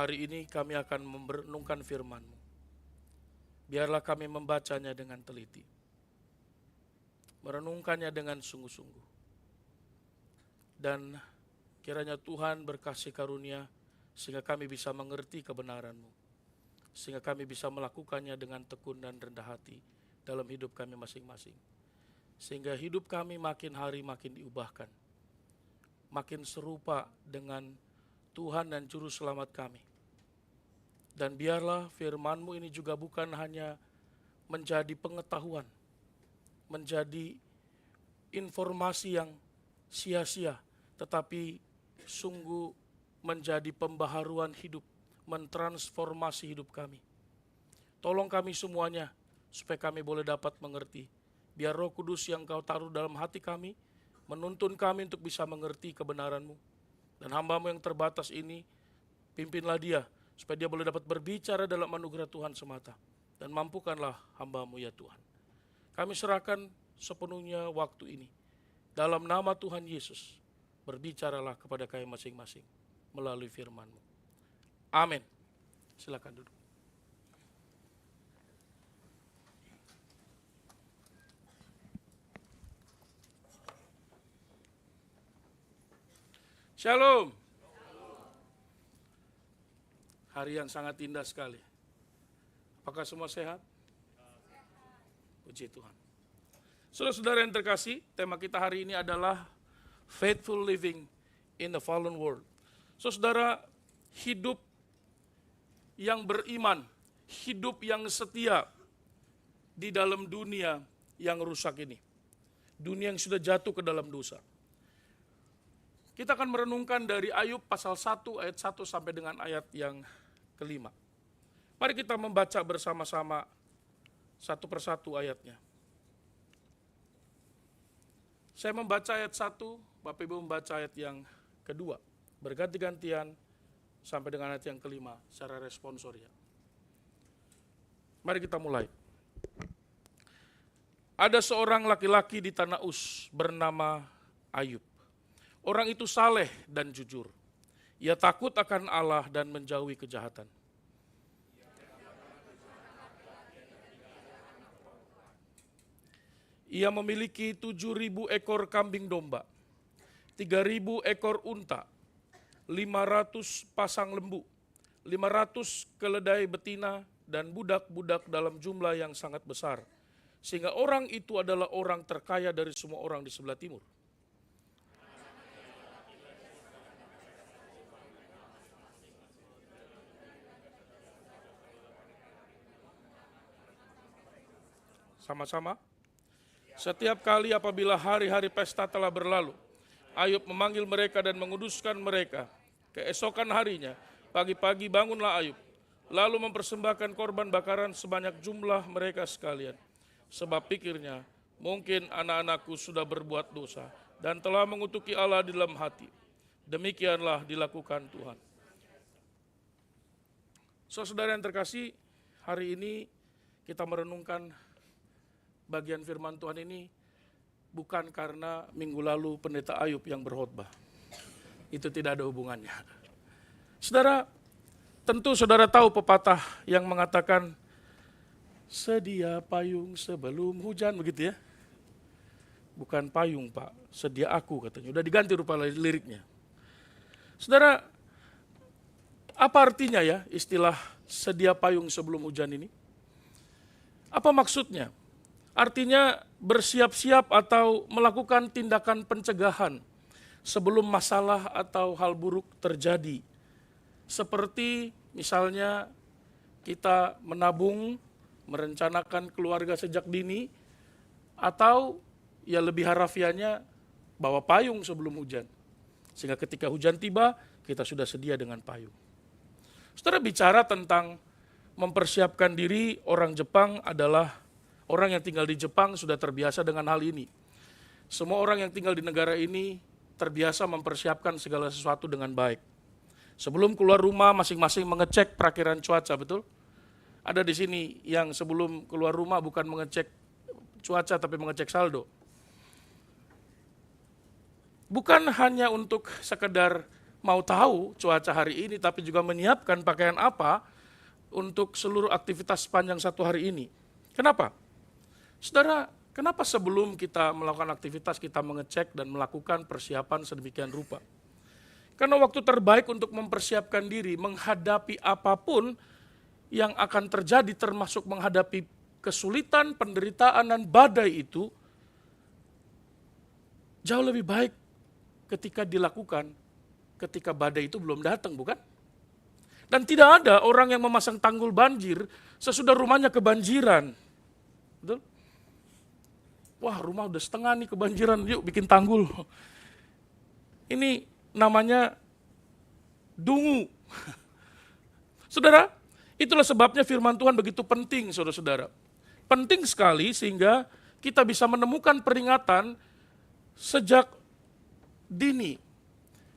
Hari ini kami akan merenungkan firman-Mu. Biarlah kami membacanya dengan teliti, merenungkannya dengan sungguh-sungguh. Dan kiranya Tuhan berkasih karunia sehingga kami bisa mengerti kebenaran-Mu, sehingga kami bisa melakukannya dengan tekun dan rendah hati dalam hidup kami masing-masing. Sehingga hidup kami makin hari makin diubahkan, makin serupa dengan Tuhan dan Juru Selamat kami. Dan biarlah firman-Mu ini juga bukan hanya menjadi pengetahuan, menjadi informasi yang sia-sia, tetapi sungguh menjadi pembaharuan hidup, mentransformasi hidup kami. Tolong kami semuanya supaya kami boleh dapat mengerti. Biar Roh Kudus yang Kau taruh dalam hati kami menuntun kami untuk bisa mengerti kebenaran-Mu. Dan hamba-Mu yang terbatas ini, pimpinlah dia supaya dia boleh dapat berbicara dalam anugerah Tuhan semata. Dan mampukanlah hamba-Mu ya Tuhan. Kami serahkan sepenuhnya waktu ini. Dalam nama Tuhan Yesus, berbicaralah kepada kami masing-masing melalui firman-Mu. Amin. Silakan duduk. Shalom. Hari yang sangat indah sekali. Apakah semua sehat? Puji Tuhan. Saudara-saudara yang terkasih, tema kita hari ini adalah Faithful Living in the Fallen World. Saudara, hidup yang beriman, hidup yang setia di dalam dunia yang rusak ini. Dunia yang sudah jatuh ke dalam dosa. Kita akan merenungkan dari Ayub pasal 1 ayat 1 sampai dengan ayat yang kelima. Mari kita membaca bersama-sama satu persatu ayatnya. Saya membaca ayat 1, Bapak Ibu membaca ayat yang kedua. Berganti-gantian sampai dengan ayat yang kelima secara responsoria. Mari kita mulai. Ada seorang laki-laki di tanah Uz bernama Ayub. Orang itu saleh dan jujur. Ia takut akan Allah dan menjauhi kejahatan. Ia memiliki 7.000 ekor kambing domba, 3.000 ekor unta, 500 pasang lembu, 500 keledai betina, dan budak-budak dalam jumlah yang sangat besar. Sehingga orang itu adalah orang terkaya dari semua orang di sebelah timur. Sama-sama. Setiap kali apabila hari-hari pesta telah berlalu, Ayub memanggil mereka dan menguduskan mereka. Keesokan harinya, pagi-pagi bangunlah Ayub, lalu mempersembahkan korban bakaran sebanyak jumlah mereka sekalian. Sebab pikirnya, mungkin anak-anakku sudah berbuat dosa dan telah mengutuki Allah di dalam hati. Demikianlah dilakukan Tuhan. Saudara yang terkasih, hari ini kita merenungkan bagian firman Tuhan ini bukan karena minggu lalu pendeta Ayub yang berkhotbah. Itu tidak ada hubungannya. Saudara, tentu saudara tahu pepatah yang mengatakan sedia payung sebelum hujan, begitu ya. Bukan payung Pak, sedia aku katanya. Udah diganti rupa liriknya. Saudara, apa artinya ya istilah sedia payung sebelum hujan ini? Apa maksudnya? Artinya bersiap-siap atau melakukan tindakan pencegahan sebelum masalah atau hal buruk terjadi. Seperti misalnya kita menabung, merencanakan keluarga sejak dini, atau ya lebih harafiahnya bawa payung sebelum hujan. Sehingga ketika hujan tiba, kita sudah sedia dengan payung. Saudara, bicara tentang mempersiapkan diri, orang Jepang adalah orang yang tinggal di Jepang sudah terbiasa dengan hal ini. Semua orang yang tinggal di negara ini terbiasa mempersiapkan segala sesuatu dengan baik. Sebelum keluar rumah masing-masing mengecek perakiran cuaca, betul? Ada di sini yang sebelum keluar rumah bukan mengecek cuaca tapi mengecek saldo. Bukan hanya untuk sekedar mau tahu cuaca hari ini, tapi juga menyiapkan pakaian apa untuk seluruh aktivitas sepanjang satu hari ini. Kenapa? Saudara, kenapa sebelum kita melakukan aktivitas kita mengecek dan melakukan persiapan sedemikian rupa? Karena waktu terbaik untuk mempersiapkan diri menghadapi apapun yang akan terjadi, termasuk menghadapi kesulitan, penderitaan, dan badai itu, jauh lebih baik ketika dilakukan ketika badai itu belum datang, bukan? Dan tidak ada orang yang memasang tanggul banjir sesudah rumahnya kebanjiran. Betul? Wah, rumah udah setengah nih kebanjiran, yuk bikin tanggul. Ini namanya dungu. Saudara, itulah sebabnya firman Tuhan begitu penting, saudara-saudara. Penting sekali sehingga kita bisa menemukan peringatan sejak dini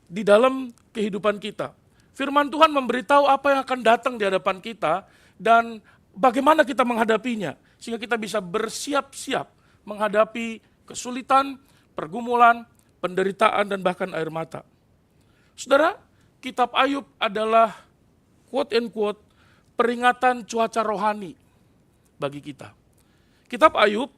di dalam kehidupan kita. Firman Tuhan memberitahu apa yang akan datang di hadapan kita dan bagaimana kita menghadapinya. Sehingga kita bisa bersiap-siap menghadapi kesulitan, pergumulan, penderitaan, dan bahkan air mata. Saudara, kitab Ayub adalah quote and quote peringatan cuaca rohani bagi kita. Kitab Ayub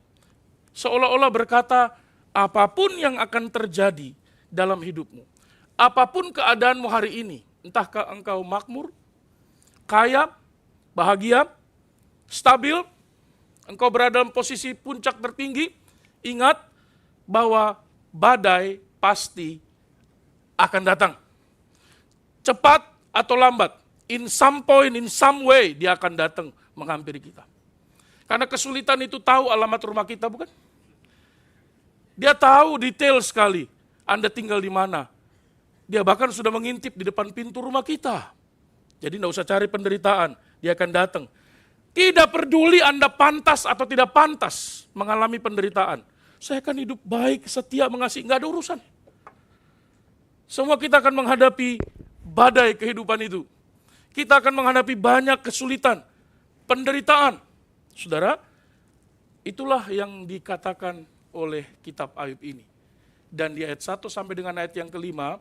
seolah-olah berkata, apapun yang akan terjadi dalam hidupmu, apapun keadaanmu hari ini, entahkah engkau makmur, kaya, bahagia, stabil, engkau berada dalam posisi puncak tertinggi, ingat bahwa badai pasti akan datang. Cepat atau lambat, in some point, in some way, dia akan datang menghampiri kita. Karena kesulitan itu tahu alamat rumah kita, bukan? Dia tahu detail sekali, Anda tinggal di mana. Dia bahkan sudah mengintip di depan pintu rumah kita. Jadi tidak usah cari penderitaan, dia akan datang. Tidak peduli Anda pantas atau tidak pantas mengalami penderitaan. Saya akan hidup baik, setia, mengasihi, nggak ada urusan. Semua kita akan menghadapi badai kehidupan itu. Kita akan menghadapi banyak kesulitan, penderitaan. Saudara, itulah yang dikatakan oleh kitab Ayub ini. Dan di ayat 1 sampai dengan ayat yang kelima,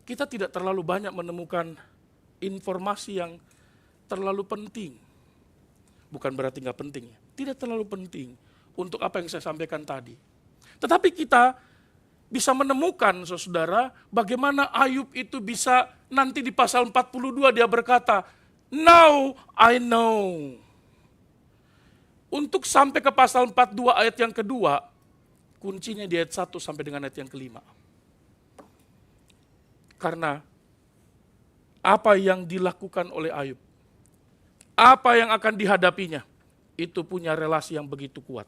kita tidak terlalu banyak menemukan informasi yang terlalu penting. Bukan berarti nggak penting, tidak terlalu penting untuk apa yang saya sampaikan tadi. Tetapi kita bisa menemukan, saudara, bagaimana Ayub itu bisa nanti di pasal 42 dia berkata, now I know. Untuk sampai ke pasal 42 ayat yang kedua, kuncinya di ayat 1 sampai dengan ayat yang kelima. Karena apa yang dilakukan oleh Ayub, apa yang akan dihadapinya, itu punya relasi yang begitu kuat.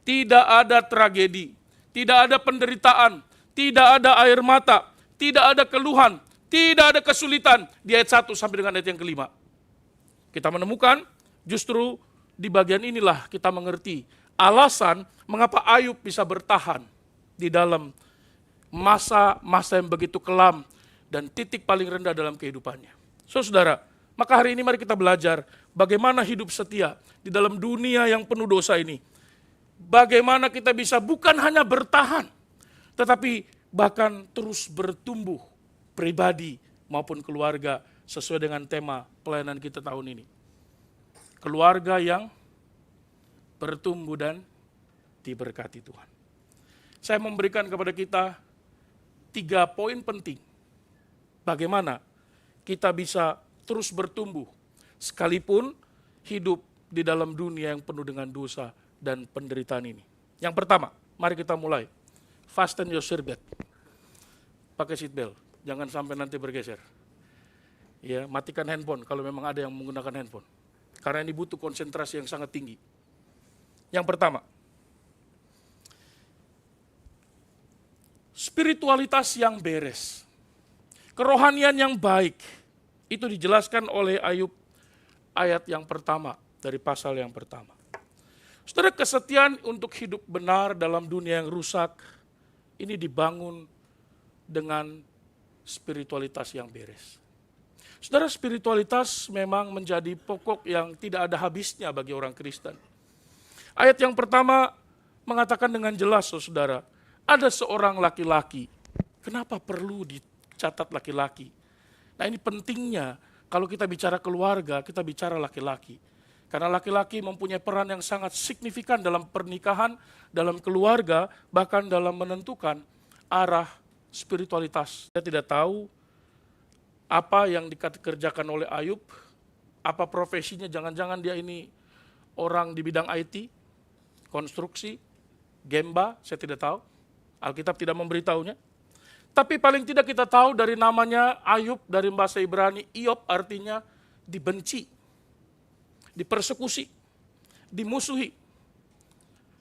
Tidak ada tragedi, tidak ada penderitaan, tidak ada air mata, tidak ada keluhan, tidak ada kesulitan di ayat 1 sampai dengan ayat yang kelima. Kita menemukan justru di bagian inilah kita mengerti alasan mengapa Ayub bisa bertahan di dalam masa-masa yang begitu kelam dan titik paling rendah dalam kehidupannya. Saudara, maka hari ini mari kita belajar bagaimana hidup setia di dalam dunia yang penuh dosa ini. Bagaimana kita bisa bukan hanya bertahan, tetapi bahkan terus bertumbuh pribadi maupun keluarga sesuai dengan tema pelayanan kita tahun ini. Keluarga yang bertumbuh dan diberkati Tuhan. Saya memberikan kepada kita 3 poin penting. Bagaimana kita bisa terus bertumbuh sekalipun hidup di dalam dunia yang penuh dengan dosa dan penderitaan ini. Yang pertama, mari kita mulai. Fasten your seatbelt. Pakai seatbelt, jangan sampai nanti bergeser. Ya, matikan handphone kalau memang ada yang menggunakan handphone. Karena ini butuh konsentrasi yang sangat tinggi. Yang pertama, spiritualitas yang beres. Kerohanian yang baik. Itu dijelaskan oleh Ayub ayat yang pertama dari pasal yang pertama. Saudara, kesetiaan untuk hidup benar dalam dunia yang rusak, ini dibangun dengan spiritualitas yang beres. Saudara, spiritualitas memang menjadi pokok yang tidak ada habisnya bagi orang Kristen. Ayat yang pertama mengatakan dengan jelas, saudara, ada seorang laki-laki. Kenapa perlu catat laki-laki. Nah ini pentingnya, kalau kita bicara keluarga, kita bicara laki-laki. Karena laki-laki mempunyai peran yang sangat signifikan dalam pernikahan, dalam keluarga, bahkan dalam menentukan arah spiritualitas. Saya tidak tahu apa yang dikerjakan oleh Ayub, apa profesinya, jangan-jangan dia ini orang di bidang IT, konstruksi, gemba, saya tidak tahu. Alkitab tidak memberitahunya. Tapi paling tidak kita tahu dari namanya Ayub, dari bahasa Ibrani, Iyop artinya dibenci, dipersekusi, dimusuhi.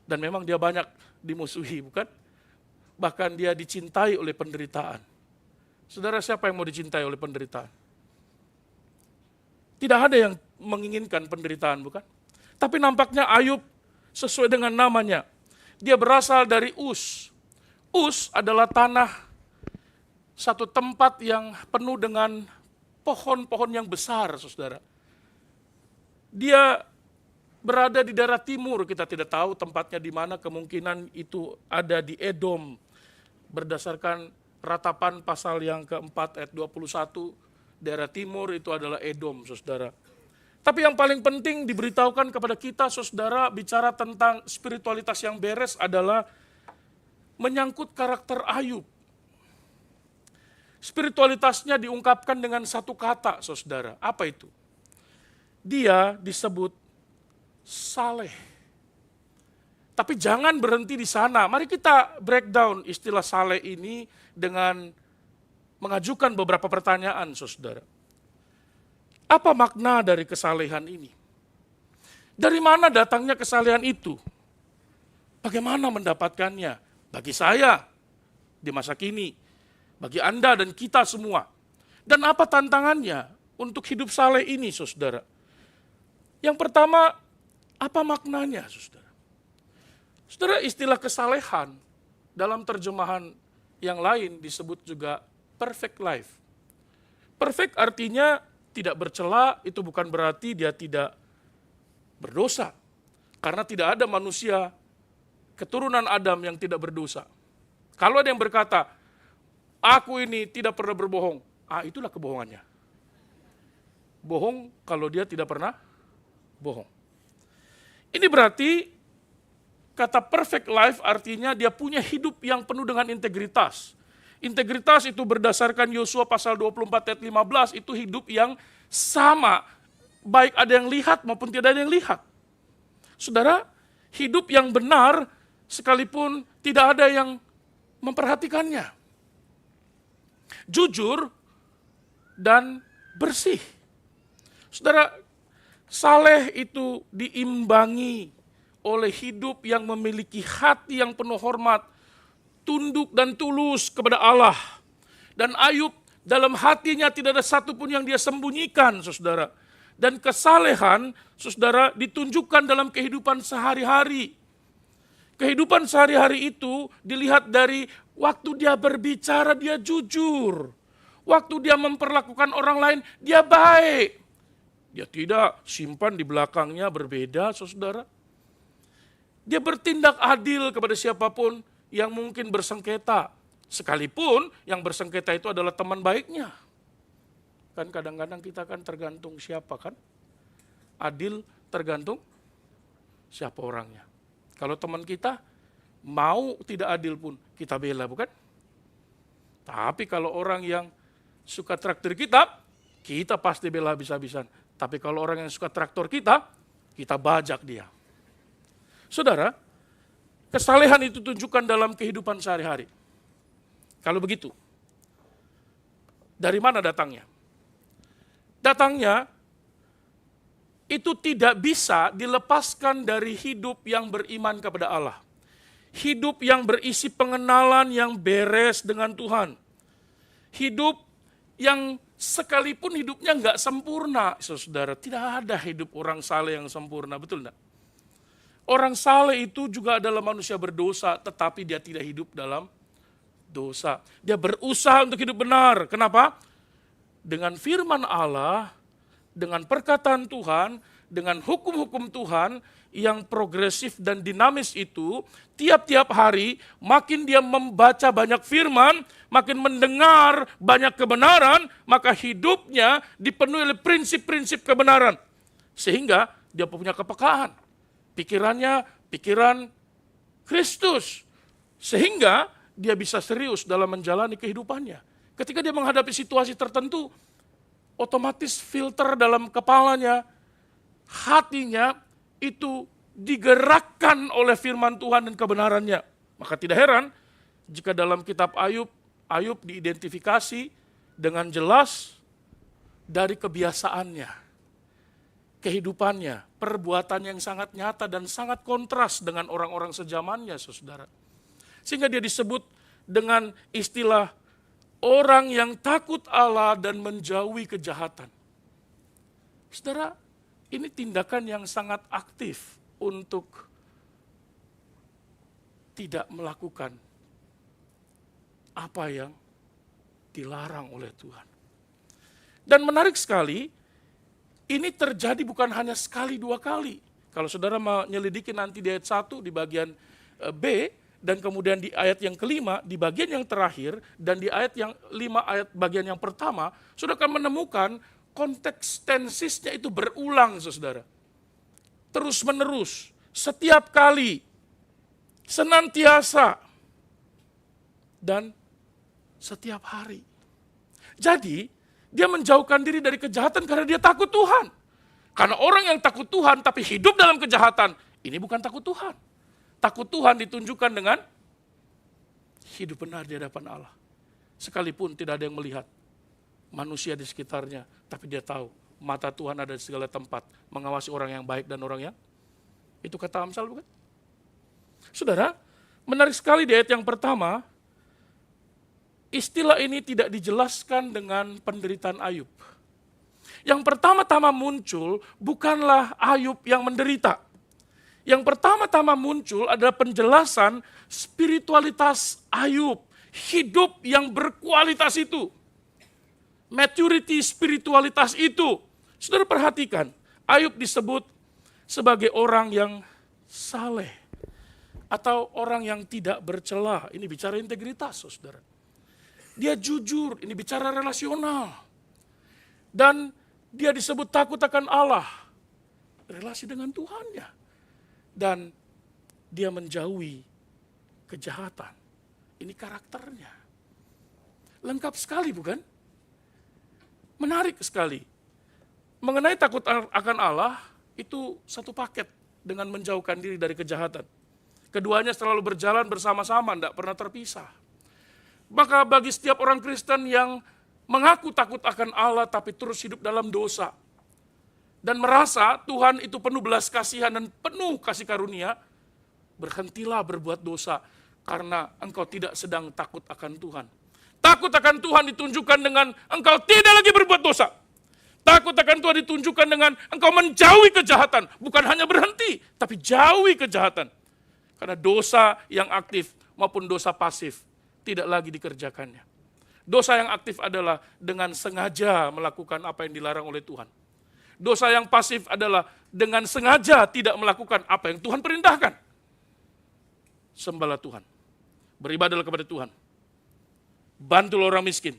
Dan memang dia banyak dimusuhi, bukan? Bahkan dia dicintai oleh penderitaan. Saudara, siapa yang mau dicintai oleh penderitaan? Tidak ada yang menginginkan penderitaan, bukan? Tapi nampaknya Ayub sesuai dengan namanya. Dia berasal dari Uz. Uz adalah tanah, satu tempat yang penuh dengan pohon-pohon yang besar, saudara. Dia berada di daerah timur, kita tidak tahu tempatnya di mana, kemungkinan itu ada di Edom. Berdasarkan ratapan pasal yang keempat ayat 21, daerah timur itu adalah Edom, saudara. Tapi yang paling penting diberitahukan kepada kita, saudara, bicara tentang spiritualitas yang beres adalah menyangkut karakter Ayub. Spiritualitasnya diungkapkan dengan satu kata, saudara. Apa itu? Dia disebut saleh. Tapi jangan berhenti di sana. Mari kita breakdown istilah saleh ini dengan mengajukan beberapa pertanyaan, saudara. Apa makna dari kesalehan ini? Dari mana datangnya kesalehan itu? Bagaimana mendapatkannya? Bagi saya, di masa kini, bagi Anda dan kita semua. Dan apa tantangannya untuk hidup saleh ini, saudara? Yang pertama, apa maknanya, saudara? Saudara, istilah kesalehan dalam terjemahan yang lain disebut juga perfect life. Perfect artinya tidak bercela, itu bukan berarti dia tidak berdosa. Karena tidak ada manusia keturunan Adam yang tidak berdosa. Kalau ada yang berkata, aku ini tidak pernah berbohong, itulah kebohongannya. Bohong kalau dia tidak pernah bohong. Ini berarti kata perfect life artinya dia punya hidup yang penuh dengan integritas. Integritas itu berdasarkan Yosua pasal 24 ayat 15, itu hidup yang sama, baik ada yang lihat maupun tidak ada yang lihat. Saudara, hidup yang benar sekalipun tidak ada yang memperhatikannya. Jujur dan bersih. Saudara, saleh itu diimbangi oleh hidup yang memiliki hati yang penuh hormat, tunduk dan tulus kepada Allah. Dan Ayub dalam hatinya tidak ada satupun yang dia sembunyikan, saudara. Dan kesalehan, saudara, ditunjukkan dalam kehidupan sehari-hari. Kehidupan sehari-hari itu dilihat dari waktu dia berbicara, dia jujur. Waktu dia memperlakukan orang lain, dia baik. Dia tidak simpan di belakangnya berbeda, saudara. Dia bertindak adil kepada siapapun yang mungkin bersengketa. Sekalipun yang bersengketa itu adalah teman baiknya. Kan kadang-kadang kita kan tergantung siapa kan. Adil tergantung siapa orangnya. Kalau teman kita mau tidak adil pun kita bela, bukan? Tapi kalau orang yang suka traktir kita pasti bela habis-habisan. Tapi kalau orang yang suka traktor kita bajak dia. Saudara, kesalehan itu tunjukkan dalam kehidupan sehari-hari. Kalau begitu, dari mana datangnya? Datangnya itu tidak bisa dilepaskan dari hidup yang beriman kepada Allah. Hidup yang berisi pengenalan yang beres dengan Tuhan. Hidup yang sekalipun hidupnya enggak sempurna, saudara. Tidak ada hidup orang saleh yang sempurna, betul enggak? Orang saleh itu juga adalah manusia berdosa, tetapi dia tidak hidup dalam dosa. Dia berusaha untuk hidup benar. Kenapa? Dengan firman Allah, dengan perkataan Tuhan, dengan hukum-hukum Tuhan yang progresif dan dinamis itu, tiap-tiap hari makin dia membaca banyak firman, makin mendengar banyak kebenaran, maka hidupnya dipenuhi oleh prinsip-prinsip kebenaran. Sehingga dia punya kepekaan. Pikirannya pikiran Kristus. Sehingga dia bisa serius dalam menjalani kehidupannya. Ketika dia menghadapi situasi tertentu, otomatis filter dalam kepalanya, hatinya itu digerakkan oleh firman Tuhan dan kebenarannya. Maka tidak heran jika dalam kitab Ayub, Ayub diidentifikasi dengan jelas dari kebiasaannya, kehidupannya, perbuatan yang sangat nyata dan sangat kontras dengan orang-orang sezamannya, saudara. Sehingga dia disebut dengan istilah orang yang takut Allah dan menjauhi kejahatan. Saudara, ini tindakan yang sangat aktif untuk tidak melakukan apa yang dilarang oleh Tuhan. Dan menarik sekali, ini terjadi bukan hanya sekali dua kali. Kalau saudara menyelidiki nanti di ayat 1 di bagian B, dan kemudian di ayat yang kelima, di bagian yang terakhir, dan di ayat yang 5 ayat bagian yang pertama, saudara akan menemukan konteks tensisnya itu berulang, saudara. Terus menerus, setiap kali, senantiasa, dan setiap hari. Jadi, dia menjauhkan diri dari kejahatan karena dia takut Tuhan. Karena orang yang takut Tuhan tapi hidup dalam kejahatan, ini bukan takut Tuhan. Takut Tuhan ditunjukkan dengan hidup benar di hadapan Allah. Sekalipun tidak ada yang melihat manusia di sekitarnya, tapi dia tahu mata Tuhan ada di segala tempat, mengawasi orang yang baik dan orang yang, itu kata Amsal bukan? Saudara, menarik sekali di ayat yang pertama, istilah ini tidak dijelaskan dengan penderitaan Ayub. Yang pertama-tama muncul bukanlah Ayub yang menderita. Yang pertama-tama muncul adalah penjelasan spiritualitas Ayub. Hidup yang berkualitas itu. Maturity spiritualitas itu. Saudara perhatikan, Ayub disebut sebagai orang yang saleh. Atau orang yang tidak bercela. Ini bicara integritas, saudara. Dia jujur, ini bicara relasional. Dan dia disebut takut akan Allah. Relasi dengan Tuhannya. Dan dia menjauhi kejahatan. Ini karakternya. Lengkap sekali bukan? Menarik sekali. Mengenai takut akan Allah, itu satu paket dengan menjauhkan diri dari kejahatan. Keduanya selalu berjalan bersama-sama, tidak pernah terpisah. Maka bagi setiap orang Kristen yang mengaku takut akan Allah tapi terus hidup dalam dosa, dan merasa Tuhan itu penuh belas kasihan dan penuh kasih karunia, berhentilah berbuat dosa karena engkau tidak sedang takut akan Tuhan. Takut akan Tuhan ditunjukkan dengan engkau tidak lagi berbuat dosa. Takut akan Tuhan ditunjukkan dengan engkau menjauhi kejahatan. Bukan hanya berhenti, tapi jauhi kejahatan. Karena dosa yang aktif maupun dosa pasif tidak lagi dikerjakannya. Dosa yang aktif adalah dengan sengaja melakukan apa yang dilarang oleh Tuhan. Dosa yang pasif adalah dengan sengaja tidak melakukan apa yang Tuhan perintahkan. Sembahlah Tuhan. Beribadahlah kepada Tuhan. Bantulah orang miskin.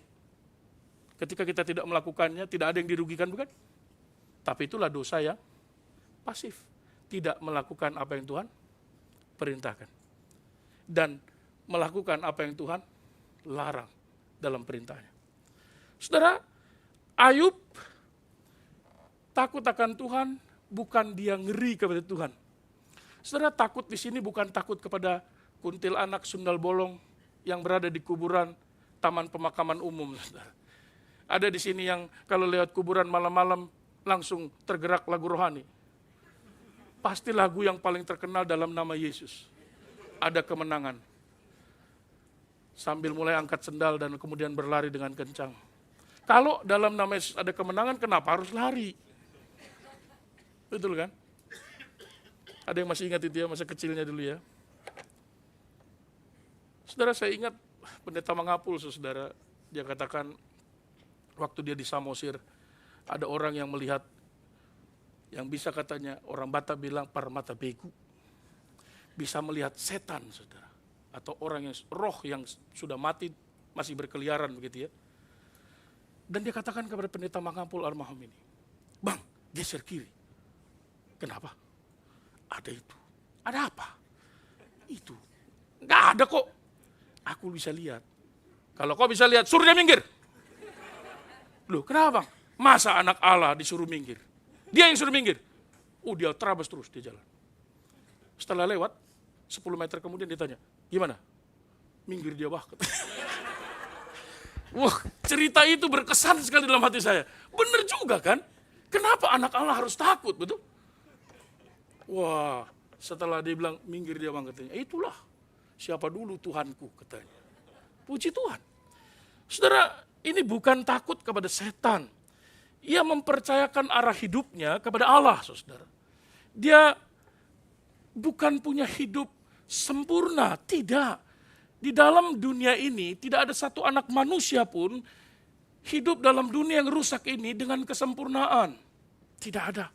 Ketika kita tidak melakukannya, tidak ada yang dirugikan bukan? Tapi itulah dosa yang pasif. Tidak melakukan apa yang Tuhan perintahkan. Dan melakukan apa yang Tuhan larang dalam perintahnya. Saudara, Ayub takut akan Tuhan, bukan dia ngeri kepada Tuhan. Saudara, takut di sini bukan takut kepada kuntilanak sundal bolong yang berada di kuburan taman pemakaman umum. Saudara. Ada di sini yang kalau lewat kuburan malam-malam langsung tergerak lagu rohani. Pasti lagu yang paling terkenal dalam nama Yesus. Ada kemenangan. Sambil mulai angkat sendal dan kemudian berlari dengan kencang. Kalau dalam nama Yesus ada kemenangan, kenapa harus lari? Betul kan? Ada yang masih ingat itu ya, masa kecilnya dulu ya. Saudara, saya ingat Pendeta Mangapul, saudara, dia katakan waktu dia di Samosir, ada orang yang melihat Yang bisa katanya orang Batak bilang parmata begu. Bisa melihat setan, saudara. Atau orang yang roh yang sudah mati masih berkeliaran begitu ya. Dan dia katakan kepada pendeta Mangampul almarhum ini, "Bang, geser kiri." Kenapa? Ada itu. Ada apa? Itu. Nggak ada kok. Aku bisa lihat. Kalau kau bisa lihat, suruh dia minggir. Loh, kenapa bang? Masa anak Allah disuruh minggir? Dia yang suruh minggir. Dia terabas terus, dia jalan. Setelah lewat, 10 meter kemudian ditanya, gimana? Minggir dia, wah. Wah, cerita itu berkesan sekali dalam hati saya. Benar juga kan? Kenapa anak Allah harus takut, betul? Wah, setelah dia bilang, minggir dia bang, katanya. Itulah, siapa dulu Tuhanku, katanya. Puji Tuhan. Saudara, ini bukan takut kepada setan. Ia mempercayakan arah hidupnya kepada Allah, saudara. Dia bukan punya hidup sempurna, tidak. Di dalam dunia ini tidak ada satu anak manusia pun hidup dalam dunia yang rusak ini dengan kesempurnaan. Tidak ada.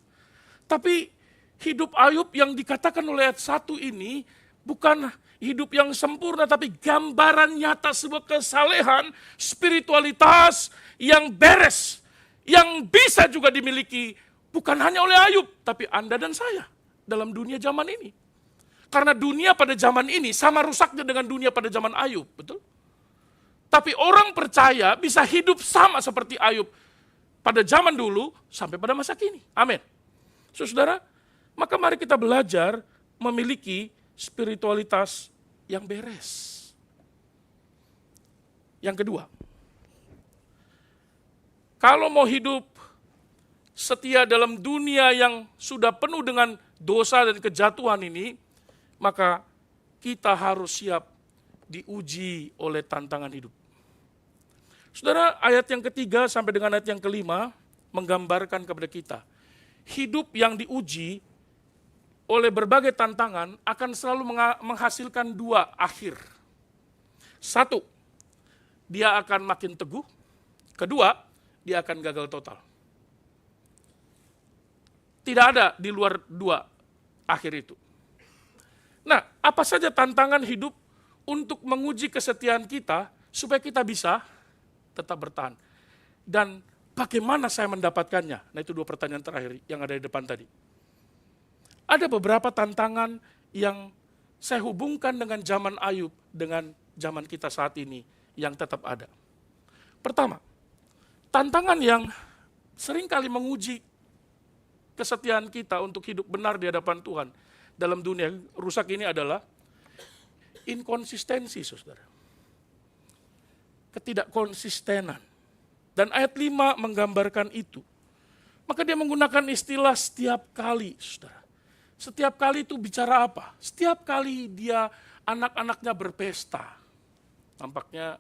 Tapi hidup Ayub yang dikatakan oleh ayat 1 ini bukan hidup yang sempurna, tapi gambaran nyata sebuah kesalehan, spiritualitas yang beres, yang bisa juga dimiliki bukan hanya oleh Ayub, tapi Anda dan saya dalam dunia zaman ini. Karena dunia pada zaman ini sama rusaknya dengan dunia pada zaman Ayub, betul? Tapi orang percaya bisa hidup sama seperti Ayub pada zaman dulu sampai pada masa kini. Amin. Saudara, maka mari kita belajar memiliki spiritualitas yang beres. Yang kedua, kalau mau hidup setia dalam dunia yang sudah penuh dengan dosa dan kejatuhan ini, maka kita harus siap diuji oleh tantangan hidup. Saudara, ayat yang ketiga sampai dengan ayat yang kelima menggambarkan kepada kita, hidup yang diuji oleh berbagai tantangan akan selalu menghasilkan dua akhir. Satu, dia akan makin teguh. Kedua, dia akan gagal total. Tidak ada di luar dua akhir itu. Nah, apa saja tantangan hidup untuk menguji kesetiaan kita supaya kita bisa tetap bertahan. Dan bagaimana saya mendapatkannya? Nah, itu dua pertanyaan terakhir yang ada di depan tadi. Ada beberapa tantangan yang saya hubungkan dengan zaman Ayub, dengan zaman kita saat ini yang tetap ada. Pertama, tantangan yang seringkali menguji kesetiaan kita untuk hidup benar di hadapan Tuhan dalam dunia rusak ini adalah inkonsistensi, saudara. Ketidakkonsistenan. Dan ayat 5 menggambarkan itu. Maka dia menggunakan istilah setiap kali, saudara. Setiap kali itu bicara apa? Setiap kali dia anak-anaknya berpesta. Nampaknya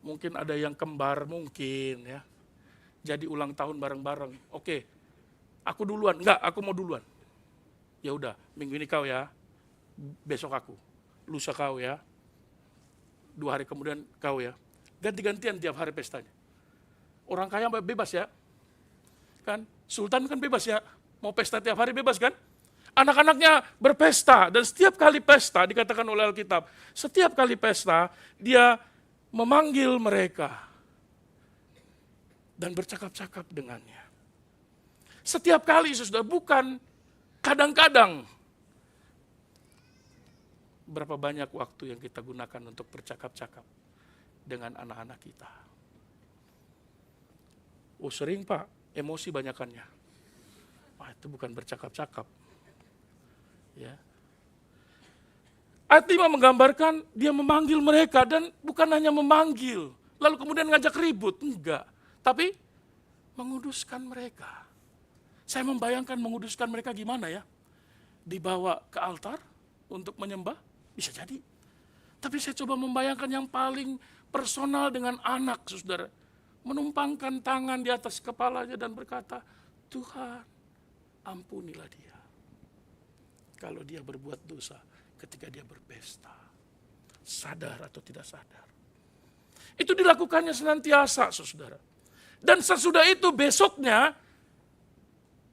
mungkin ada yang kembar mungkin ya. Jadi ulang tahun bareng-bareng. Oke, aku duluan. Enggak, aku mau duluan. Ya udah, minggu ini kau ya. Besok aku. Lusa kau ya. 2 hari kemudian kau ya. Ganti-gantian tiap hari pestanya. Orang kaya bebas ya. Kan? Sultan kan bebas ya. Mau pesta tiap hari bebas kan? Anak-anaknya berpesta, dan setiap kali pesta, dikatakan oleh Alkitab, setiap kali pesta, dia memanggil mereka dan bercakap-cakap dengannya. Setiap kali, sudah bukan kadang-kadang. Berapa banyak waktu yang kita gunakan untuk bercakap-cakap dengan anak-anak kita. Oh sering Pak, emosi banyakannya. Itu bukan bercakap-cakap. Ya. Ayat 5 menggambarkan dia memanggil mereka dan bukan hanya memanggil, lalu kemudian ngajak ribut, enggak. Tapi menguduskan mereka. Saya membayangkan menguduskan mereka gimana ya? Dibawa ke altar untuk menyembah, bisa jadi. Tapi saya coba membayangkan yang paling personal dengan anak, saudara. Menumpangkan tangan di atas kepalanya dan berkata, Tuhan, ampunilah dia. Kalau dia berbuat dosa ketika dia berpesta. Sadar atau tidak sadar. Itu dilakukannya senantiasa, saudara. Dan sesudah itu besoknya,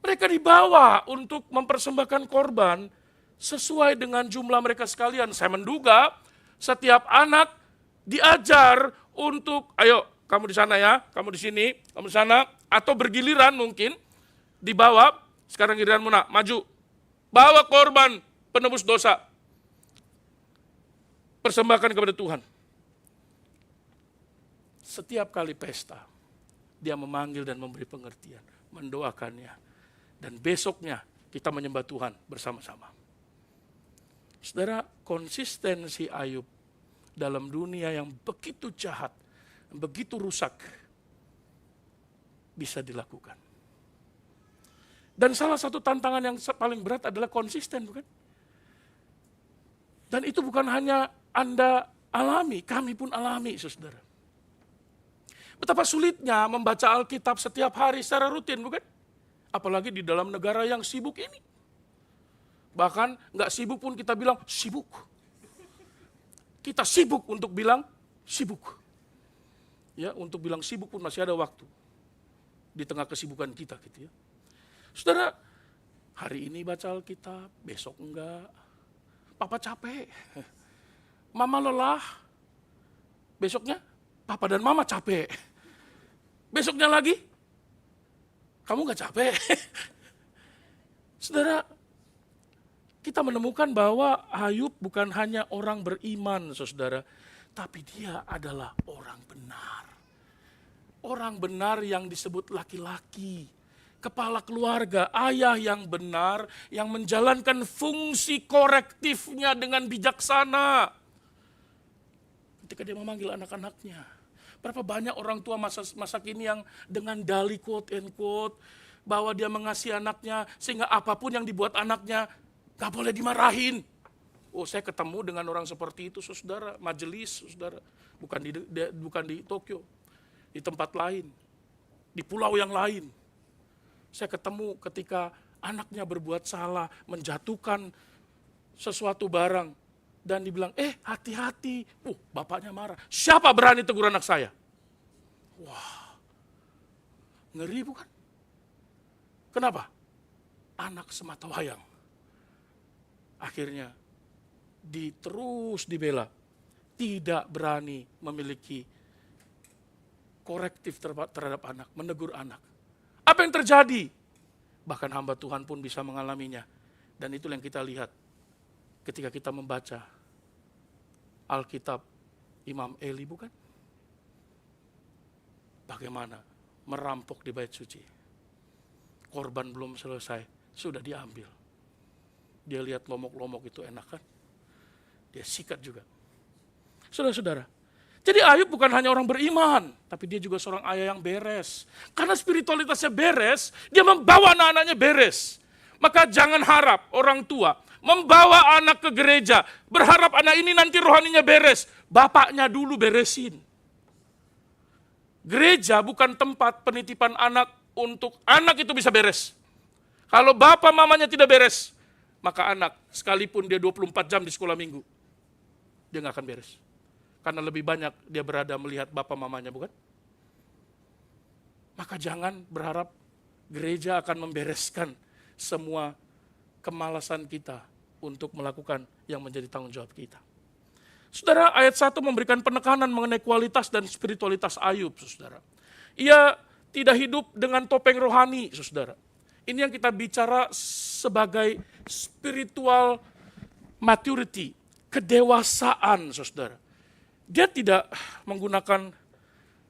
Mereka dibawa untuk mempersembahkan korban sesuai dengan jumlah mereka sekalian. Saya menduga setiap anak diajar untuk, ayo kamu di sana ya, kamu di sini, kamu di sana, atau bergiliran mungkin, dibawa, sekarang giliranmu nak, maju. Bawa korban penebus dosa. Persembahkan kepada Tuhan. Setiap kali pesta, dia memanggil dan memberi pengertian, mendoakannya. Dan besoknya kita menyembah Tuhan bersama-sama. Saudara, konsistensi Ayub dalam dunia yang begitu jahat, begitu rusak, bisa dilakukan. Dan salah satu tantangan yang paling berat adalah konsisten, bukan? Dan itu bukan hanya Anda alami, kami pun alami, saudara. Betapa sulitnya membaca Alkitab setiap hari secara rutin, bukan? Apalagi di dalam negara yang sibuk ini. Bahkan nggak sibuk pun kita bilang sibuk. Kita sibuk untuk bilang sibuk. Ya, untuk bilang sibuk pun masih ada waktu. Di tengah kesibukan kita gitu ya. Saudara, hari ini baca Alkitab, besok enggak. Papa capek. Mama lelah. Besoknya papa dan mama capek. Besoknya lagi kamu gak capek? Saudara, kita menemukan bahwa Ayub bukan hanya orang beriman, saudara, tapi dia adalah orang benar. Orang benar yang disebut laki-laki, kepala keluarga, ayah yang benar, yang menjalankan fungsi korektifnya dengan bijaksana. Ketika dia memanggil anak-anaknya. Berapa banyak orang tua masa kini yang dengan dalih quote and quote, bahwa dia mengasihi anaknya, sehingga apapun yang dibuat anaknya, gak boleh dimarahin. Oh, saya ketemu dengan orang seperti itu, saudara, majelis, saudara. Bukan di Tokyo, di tempat lain, di pulau yang lain. Saya ketemu ketika anaknya berbuat salah, menjatuhkan sesuatu barang, dan dibilang, hati-hati. Bapaknya marah. Siapa berani tegur anak saya? Wah, ngeri bukan? Kenapa? Anak semata wayang. Akhirnya, terus dibela. Tidak berani memiliki korektif terhadap anak, menegur anak. Apa yang terjadi? Bahkan hamba Tuhan pun bisa mengalaminya. Dan itulah yang kita lihat ketika kita membaca Alkitab Imam Eli, bukan? Bagaimana merampok di bait suci. Korban belum selesai, sudah diambil. Dia lihat lomok-lomok itu enak kan? Dia sikat juga. Saudara-saudara, jadi Ayub bukan hanya orang beriman, tapi dia juga seorang ayah yang beres. Karena spiritualitasnya beres, dia membawa anak-anaknya beres. Maka jangan harap orang tua membawa anak ke gereja, berharap anak ini nanti rohaninya beres. Bapaknya dulu beresin. Gereja bukan tempat penitipan anak untuk anak itu bisa beres. Kalau bapak mamanya tidak beres, maka anak sekalipun dia 24 jam di sekolah minggu, dia nggak akan beres. Karena lebih banyak dia berada melihat bapak mamanya, bukan? Maka jangan berharap gereja akan membereskan semua kemalasan kita untuk melakukan yang menjadi tanggung jawab kita. Saudara, ayat 1 memberikan penekanan mengenai kualitas dan spiritualitas Ayub, saudara. Ia tidak hidup dengan topeng rohani, saudara. Ini yang kita bicara sebagai spiritual maturity, kedewasaan, saudara. Dia tidak menggunakan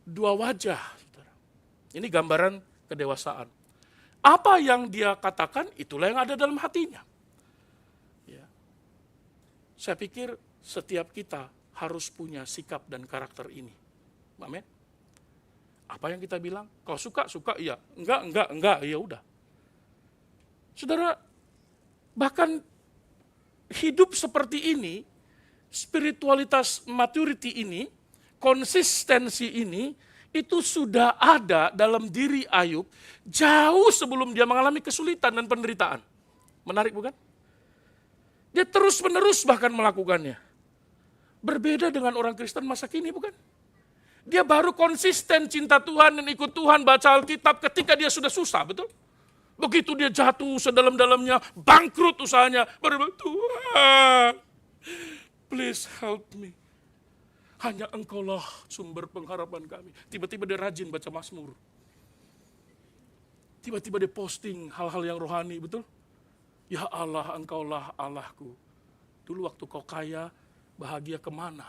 dua wajah, saudara. Ini gambaran kedewasaan. Apa yang dia katakan, itulah yang ada dalam hatinya. Saya pikir setiap kita harus punya sikap dan karakter ini. Amin. Apa yang kita bilang? Kalau suka, iya. Enggak, ya udah. Saudara, bahkan hidup seperti ini, spiritualitas maturity ini, konsistensi ini, itu sudah ada dalam diri Ayub jauh sebelum dia mengalami kesulitan dan penderitaan. Menarik bukan? Dia terus-menerus bahkan melakukannya. Berbeda dengan orang Kristen masa kini, bukan? Dia baru konsisten cinta Tuhan dan ikut Tuhan, baca Alkitab ketika dia sudah susah, betul? Begitu dia jatuh sedalam-dalamnya, bangkrut usahanya, baru bilang, Tuhan, please help me. Hanya Engkaulah sumber pengharapan kami. Tiba-tiba dia rajin baca Mazmur. Tiba-tiba dia posting hal-hal yang rohani, betul? Ya Allah, Engkaulah Allahku. Dulu waktu kau kaya, bahagia kemana?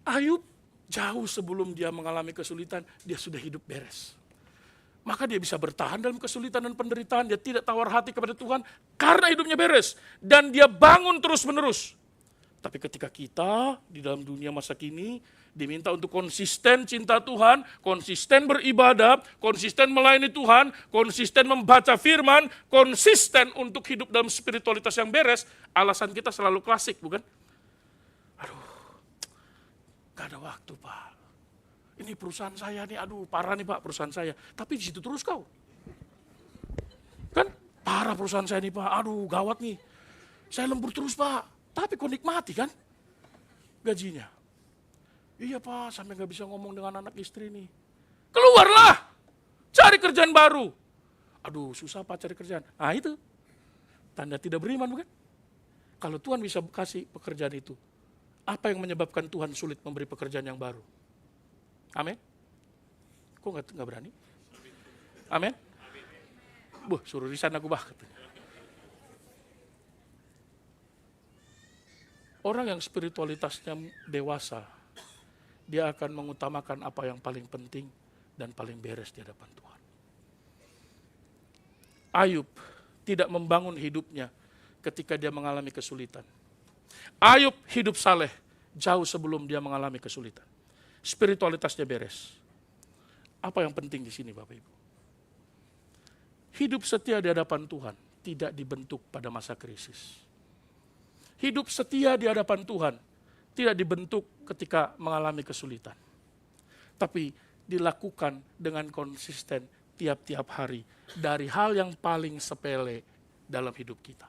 Ayub jauh sebelum dia mengalami kesulitan, dia sudah hidup beres. Maka dia bisa bertahan dalam kesulitan dan penderitaan. Dia tidak tawar hati kepada Tuhan karena hidupnya beres. Dan dia bangun terus-menerus. Tapi ketika kita di dalam dunia masa kini diminta untuk konsisten cinta Tuhan, konsisten beribadah, konsisten melayani Tuhan, konsisten membaca firman, konsisten untuk hidup dalam spiritualitas yang beres, alasan kita selalu klasik, bukan? Aduh, gak ada waktu, Pak. Ini perusahaan saya nih, aduh parah nih Pak perusahaan saya. Tapi di situ terus kau. Kan parah perusahaan saya nih Pak, aduh gawat nih. Saya lembur terus Pak, tapi kau nikmati kan gajinya. Iya Pak, sampai gak bisa ngomong dengan anak istri nih. Keluarlah, cari kerjaan baru. Aduh susah Pak cari kerjaan. Nah itu, tanda tidak beriman bukan? Kalau Tuhan bisa kasih pekerjaan itu, apa yang menyebabkan Tuhan sulit memberi pekerjaan yang baru? Amin. Kok nggak berani? Amin. Suruh resign aku bah. Orang yang spiritualitasnya dewasa, dia akan mengutamakan apa yang paling penting dan paling beres di hadapan Tuhan. Ayub tidak membangun hidupnya ketika dia mengalami kesulitan. Ayub hidup saleh jauh sebelum dia mengalami kesulitan. Spiritualitasnya beres. Apa yang penting di sini Bapak Ibu? Hidup setia di hadapan Tuhan tidak dibentuk pada masa krisis. Hidup setia di hadapan Tuhan tidak dibentuk ketika mengalami kesulitan. Tapi dilakukan dengan konsisten tiap-tiap hari dari hal yang paling sepele dalam hidup kita.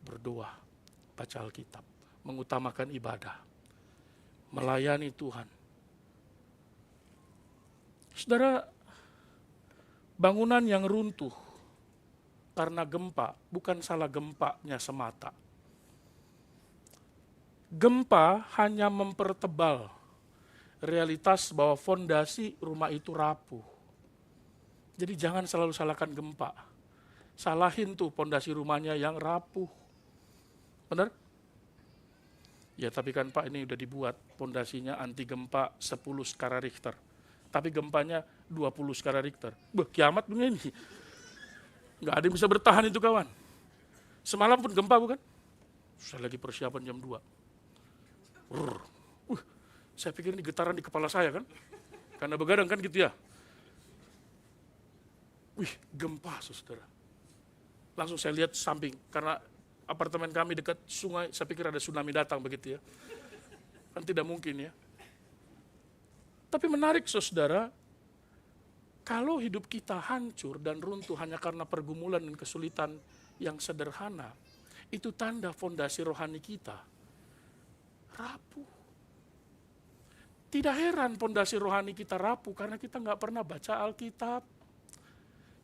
Berdoa, baca Alkitab, mengutamakan ibadah, melayani Tuhan. Saudara, bangunan yang runtuh karena gempa bukan salah gempanya semata. Gempa hanya mempertebal realitas bahwa fondasi rumah itu rapuh. Jadi jangan selalu salahkan gempa. Salahin tuh fondasi rumahnya yang rapuh. Benar? Ya tapi kan Pak ini udah dibuat pondasinya anti gempa 10 skala Richter. Tapi gempanya 20 skala Richter. Kiamat dunia ini. Nggak ada yang bisa bertahan itu kawan. Semalam pun gempa bukan? Saya lagi persiapan jam 2. Saya pikir ini getaran di kepala saya kan. Karena begadang kan gitu ya. Gempa saudara. Langsung saya lihat samping. Karena apartemen kami dekat sungai, saya pikir ada tsunami datang begitu ya. Kan tidak mungkin ya. Tapi menarik saudara, kalau hidup kita hancur dan runtuh hanya karena pergumulan dan kesulitan yang sederhana, itu tanda fondasi rohani kita rapuh. Tidak heran fondasi rohani kita rapuh karena kita nggak pernah baca Alkitab.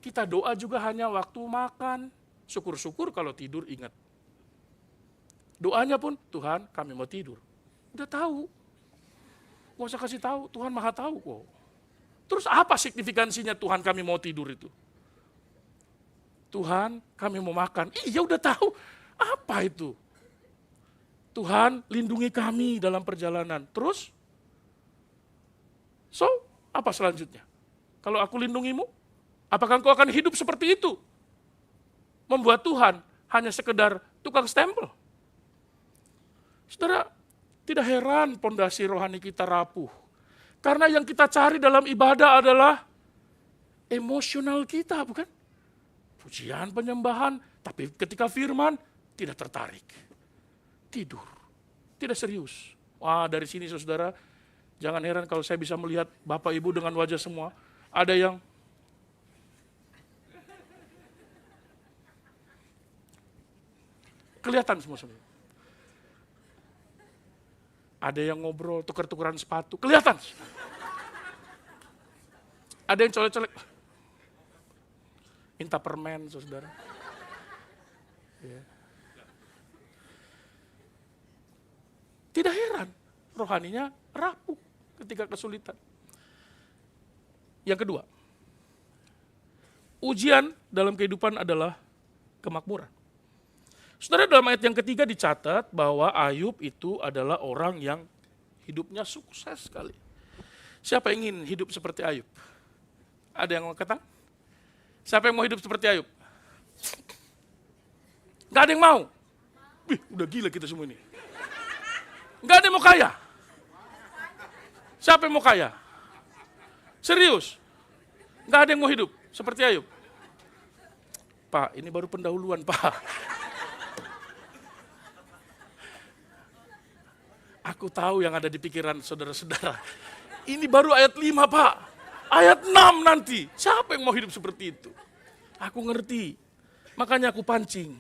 Kita doa juga hanya waktu makan. Syukur-syukur kalau tidur ingat. Doanya pun, Tuhan kami mau tidur. Udah tahu. Nggak usah kasih tahu, Tuhan maha tahu kok. Terus apa signifikansinya Tuhan kami mau tidur itu? Tuhan kami mau makan, iya udah tahu. Apa itu? Tuhan lindungi kami dalam perjalanan. Terus? Apa selanjutnya? Kalau aku lindungimu, apakah engkau akan hidup seperti itu? Membuat Tuhan hanya sekedar tukang stempel. Saudara, tidak heran pondasi rohani kita rapuh. Karena yang kita cari dalam ibadah adalah emosional kita, bukan? Pujian, penyembahan, tapi ketika firman, tidak tertarik. Tidur, tidak serius. Wah, dari sini saudara, jangan heran kalau saya bisa melihat Bapak Ibu dengan wajah semua. Ada yang kelihatan semua. Ada yang ngobrol, tukar-tukaran sepatu, kelihatan. Ada yang colek-colek. Minta permen, saudara. Ya. Tidak heran, rohaninya rapuh ketika kesulitan. Yang kedua, ujian dalam kehidupan adalah kemakmuran. Saudara, dalam ayat yang ketiga dicatat bahwa Ayub itu adalah orang yang hidupnya sukses sekali. Siapa yang ingin hidup seperti Ayub? Ada yang mau kata? Siapa yang mau hidup seperti Ayub? Gak ada yang mau. Udah gila kita semua ini. Gak ada yang mau kaya. Siapa yang mau kaya? Serius. Gak ada yang mau hidup seperti Ayub. Pak, ini baru pendahuluan, Pak. Aku tahu yang ada di pikiran saudara-saudara. Ini baru ayat 5, Pak. Ayat 6 nanti. Siapa yang mau hidup seperti itu? Aku ngerti. Makanya aku pancing.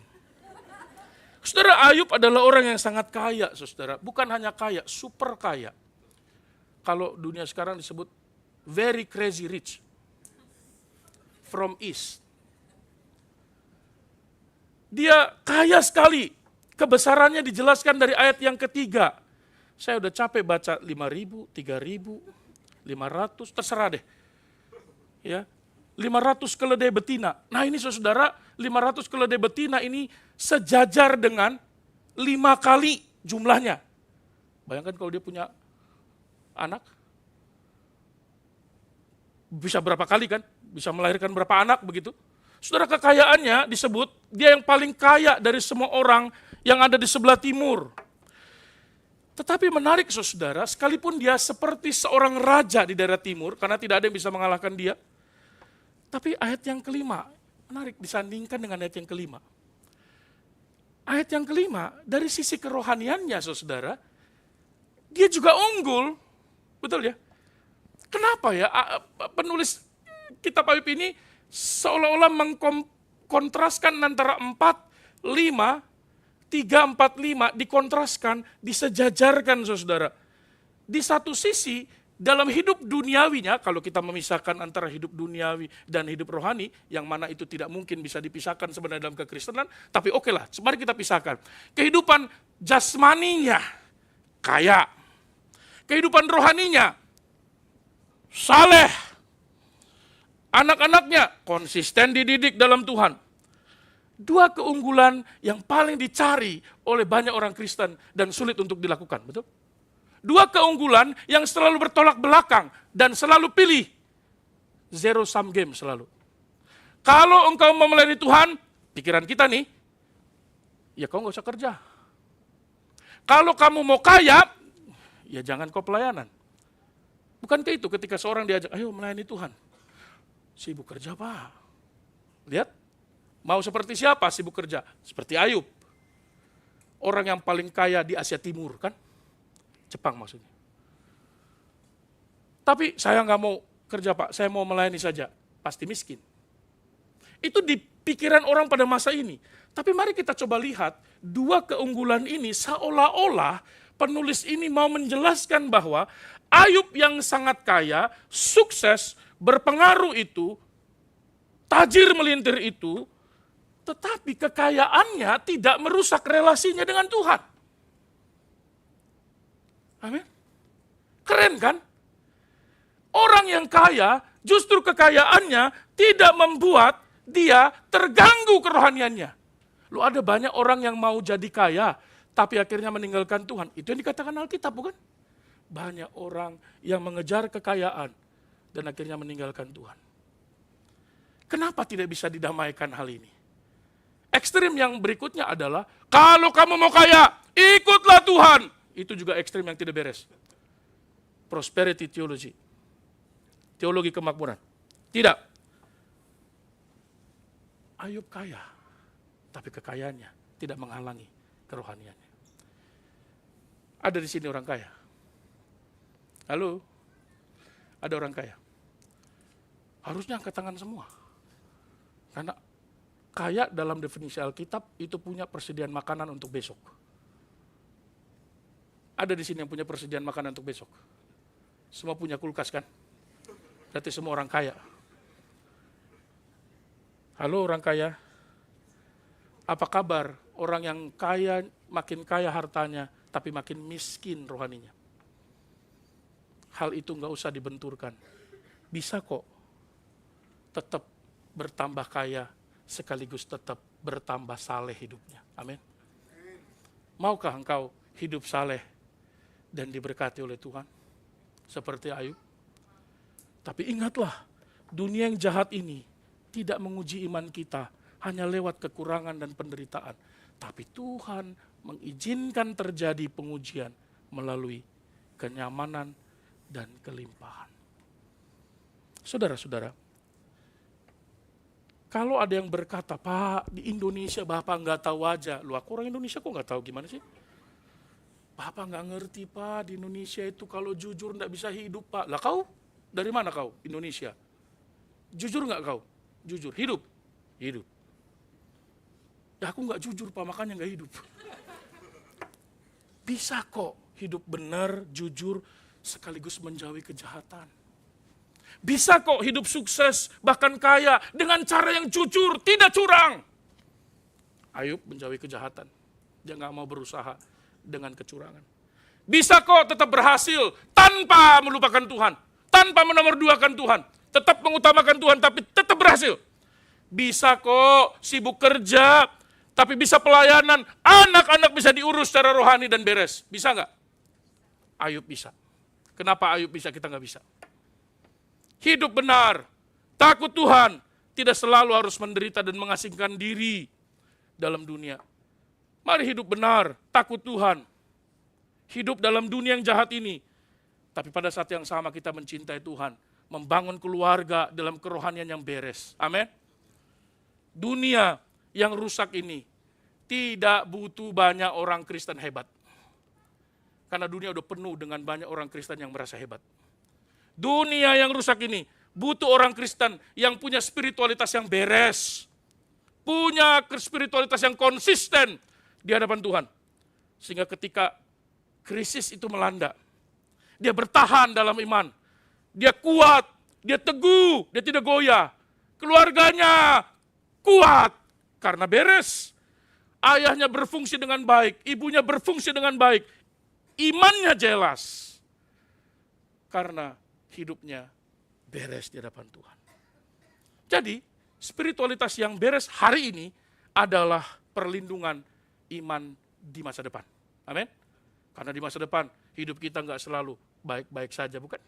Saudara, Ayub adalah orang yang sangat kaya, saudara. Bukan hanya kaya, super kaya. Kalau dunia sekarang disebut very crazy rich. From East. Dia kaya sekali. Kebesarannya dijelaskan dari ayat yang ketiga. Saya udah capek baca 5.000, 3.000, 500, terserah deh. Ya, 500 keledai betina. Nah ini saudara, 500 keledai betina ini sejajar dengan 5 kali jumlahnya. Bayangkan kalau dia punya anak. Bisa berapa kali kan? Bisa melahirkan berapa anak begitu. Saudara, kekayaannya disebut dia yang paling kaya dari semua orang yang ada di sebelah timur. Tetapi menarik saudara, sekalipun dia seperti seorang raja di daerah timur, karena tidak ada yang bisa mengalahkan dia. Tapi ayat yang kelima, menarik disandingkan dengan ayat yang kelima. Ayat yang kelima, dari sisi kerohaniannya saudara, dia juga unggul. Betul ya? Kenapa ya penulis kitab Ayub ini seolah-olah mengkontraskan antara 4, 5, 3, 4, 5 dikontraskan, disejajarkan saudara. Di satu sisi, dalam hidup duniawinya, kalau kita memisahkan antara hidup duniawi dan hidup rohani, yang mana itu tidak mungkin bisa dipisahkan sebenarnya dalam kekristenan, tapi oke lah, mari kita pisahkan. Kehidupan jasmaninya, kaya. Kehidupan rohaninya, saleh. Anak-anaknya konsisten dididik dalam Tuhan. Dua keunggulan yang paling dicari oleh banyak orang Kristen dan sulit untuk dilakukan, betul? Dua keunggulan yang selalu bertolak belakang dan selalu pilih zero sum game selalu. Kalau engkau mau melayani Tuhan, pikiran kita nih, ya kau nggak usah kerja. Kalau kamu mau kaya, ya jangan kau pelayanan. Bukankah itu ketika seorang diajak, ayo melayani Tuhan. Sibuk kerja, Pak. Lihat. Mau seperti siapa sibuk kerja? Seperti Ayub. Orang yang paling kaya di Asia Timur kan? Jepang maksudnya. Tapi saya nggak mau kerja Pak, saya mau melayani saja. Pasti miskin. Itu di pikiran orang pada masa ini. Tapi mari kita coba lihat, dua keunggulan ini seolah-olah penulis ini mau menjelaskan bahwa Ayub yang sangat kaya, sukses, berpengaruh itu, tajir melintir itu, tetapi kekayaannya tidak merusak relasinya dengan Tuhan. Amin. Keren kan? Orang yang kaya, justru kekayaannya tidak membuat dia terganggu kerohaniannya. Lu ada banyak orang yang mau jadi kaya, tapi akhirnya meninggalkan Tuhan. Itu yang dikatakan Alkitab, bukan? Banyak orang yang mengejar kekayaan dan akhirnya meninggalkan Tuhan. Kenapa tidak bisa didamaikan hal ini? Ekstrim yang berikutnya adalah, kalau kamu mau kaya, ikutlah Tuhan. Itu juga ekstrim yang tidak beres. Prosperity theology. Teologi kemakmuran. Tidak. Ayub kaya, tapi kekayaannya tidak menghalangi kerohaniannya. Ada di sini orang kaya. Halo? Ada orang kaya. Harusnya angkat tangan semua. Karena kaya dalam definisi Alkitab itu punya persediaan makanan untuk besok. Ada di sini yang punya persediaan makanan untuk besok. Semua punya kulkas kan? Berarti semua orang kaya. Halo orang kaya. Apa kabar orang yang kaya, makin kaya hartanya, tapi makin miskin rohaninya? Hal itu nggak usah dibenturkan. Bisa kok tetap bertambah kaya, sekaligus tetap bertambah saleh hidupnya. Amin. Maukah engkau hidup saleh dan diberkati oleh Tuhan? Seperti Ayub. Tapi ingatlah, dunia yang jahat ini tidak menguji iman kita hanya lewat kekurangan dan penderitaan. Tapi Tuhan mengizinkan terjadi pengujian melalui kenyamanan dan kelimpahan. Saudara-saudara, kalau ada yang berkata, Pak, di Indonesia Bapak nggak tahu aja. Lu aku orang Indonesia kok nggak tahu gimana sih? Bapak nggak ngerti Pak, di Indonesia itu kalau jujur nggak bisa hidup Pak. Lah kau, dari mana kau? Indonesia. Jujur nggak kau? Jujur, hidup? Hidup. Ya aku nggak jujur Pak, makanya nggak hidup. Bisa kok hidup benar, jujur, sekaligus menjauhi kejahatan. Bisa kok hidup sukses, bahkan kaya, dengan cara yang jujur, tidak curang. Ayub menjauhi kejahatan. Dia nggak mau berusaha dengan kecurangan. Bisa kok tetap berhasil, tanpa melupakan Tuhan. Tanpa menomorduakan Tuhan. Tetap mengutamakan Tuhan, tapi tetap berhasil. Bisa kok sibuk kerja, tapi bisa pelayanan. Anak-anak bisa diurus secara rohani dan beres. Bisa nggak? Ayub bisa. Kenapa Ayub bisa, kita nggak bisa? Hidup benar, takut Tuhan, tidak selalu harus menderita dan mengasingkan diri dalam dunia. Mari hidup benar, takut Tuhan. Hidup dalam dunia yang jahat ini. Tapi pada saat yang sama kita mencintai Tuhan. Membangun keluarga dalam kerohanian yang beres. Amin. Dunia yang rusak ini tidak butuh banyak orang Kristen hebat. Karena dunia udah penuh dengan banyak orang Kristen yang merasa hebat. Dunia yang rusak ini butuh orang Kristen yang punya spiritualitas yang beres. Punya spiritualitas yang konsisten di hadapan Tuhan. Sehingga ketika krisis itu melanda, dia bertahan dalam iman. Dia kuat, dia teguh, dia tidak goyah. Keluarganya kuat karena beres. Ayahnya berfungsi dengan baik, ibunya berfungsi dengan baik. Imannya jelas. Karena hidupnya beres di hadapan Tuhan. Jadi, spiritualitas yang beres hari ini adalah perlindungan iman di masa depan. Amin. Karena di masa depan hidup kita nggak selalu baik-baik saja, bukan?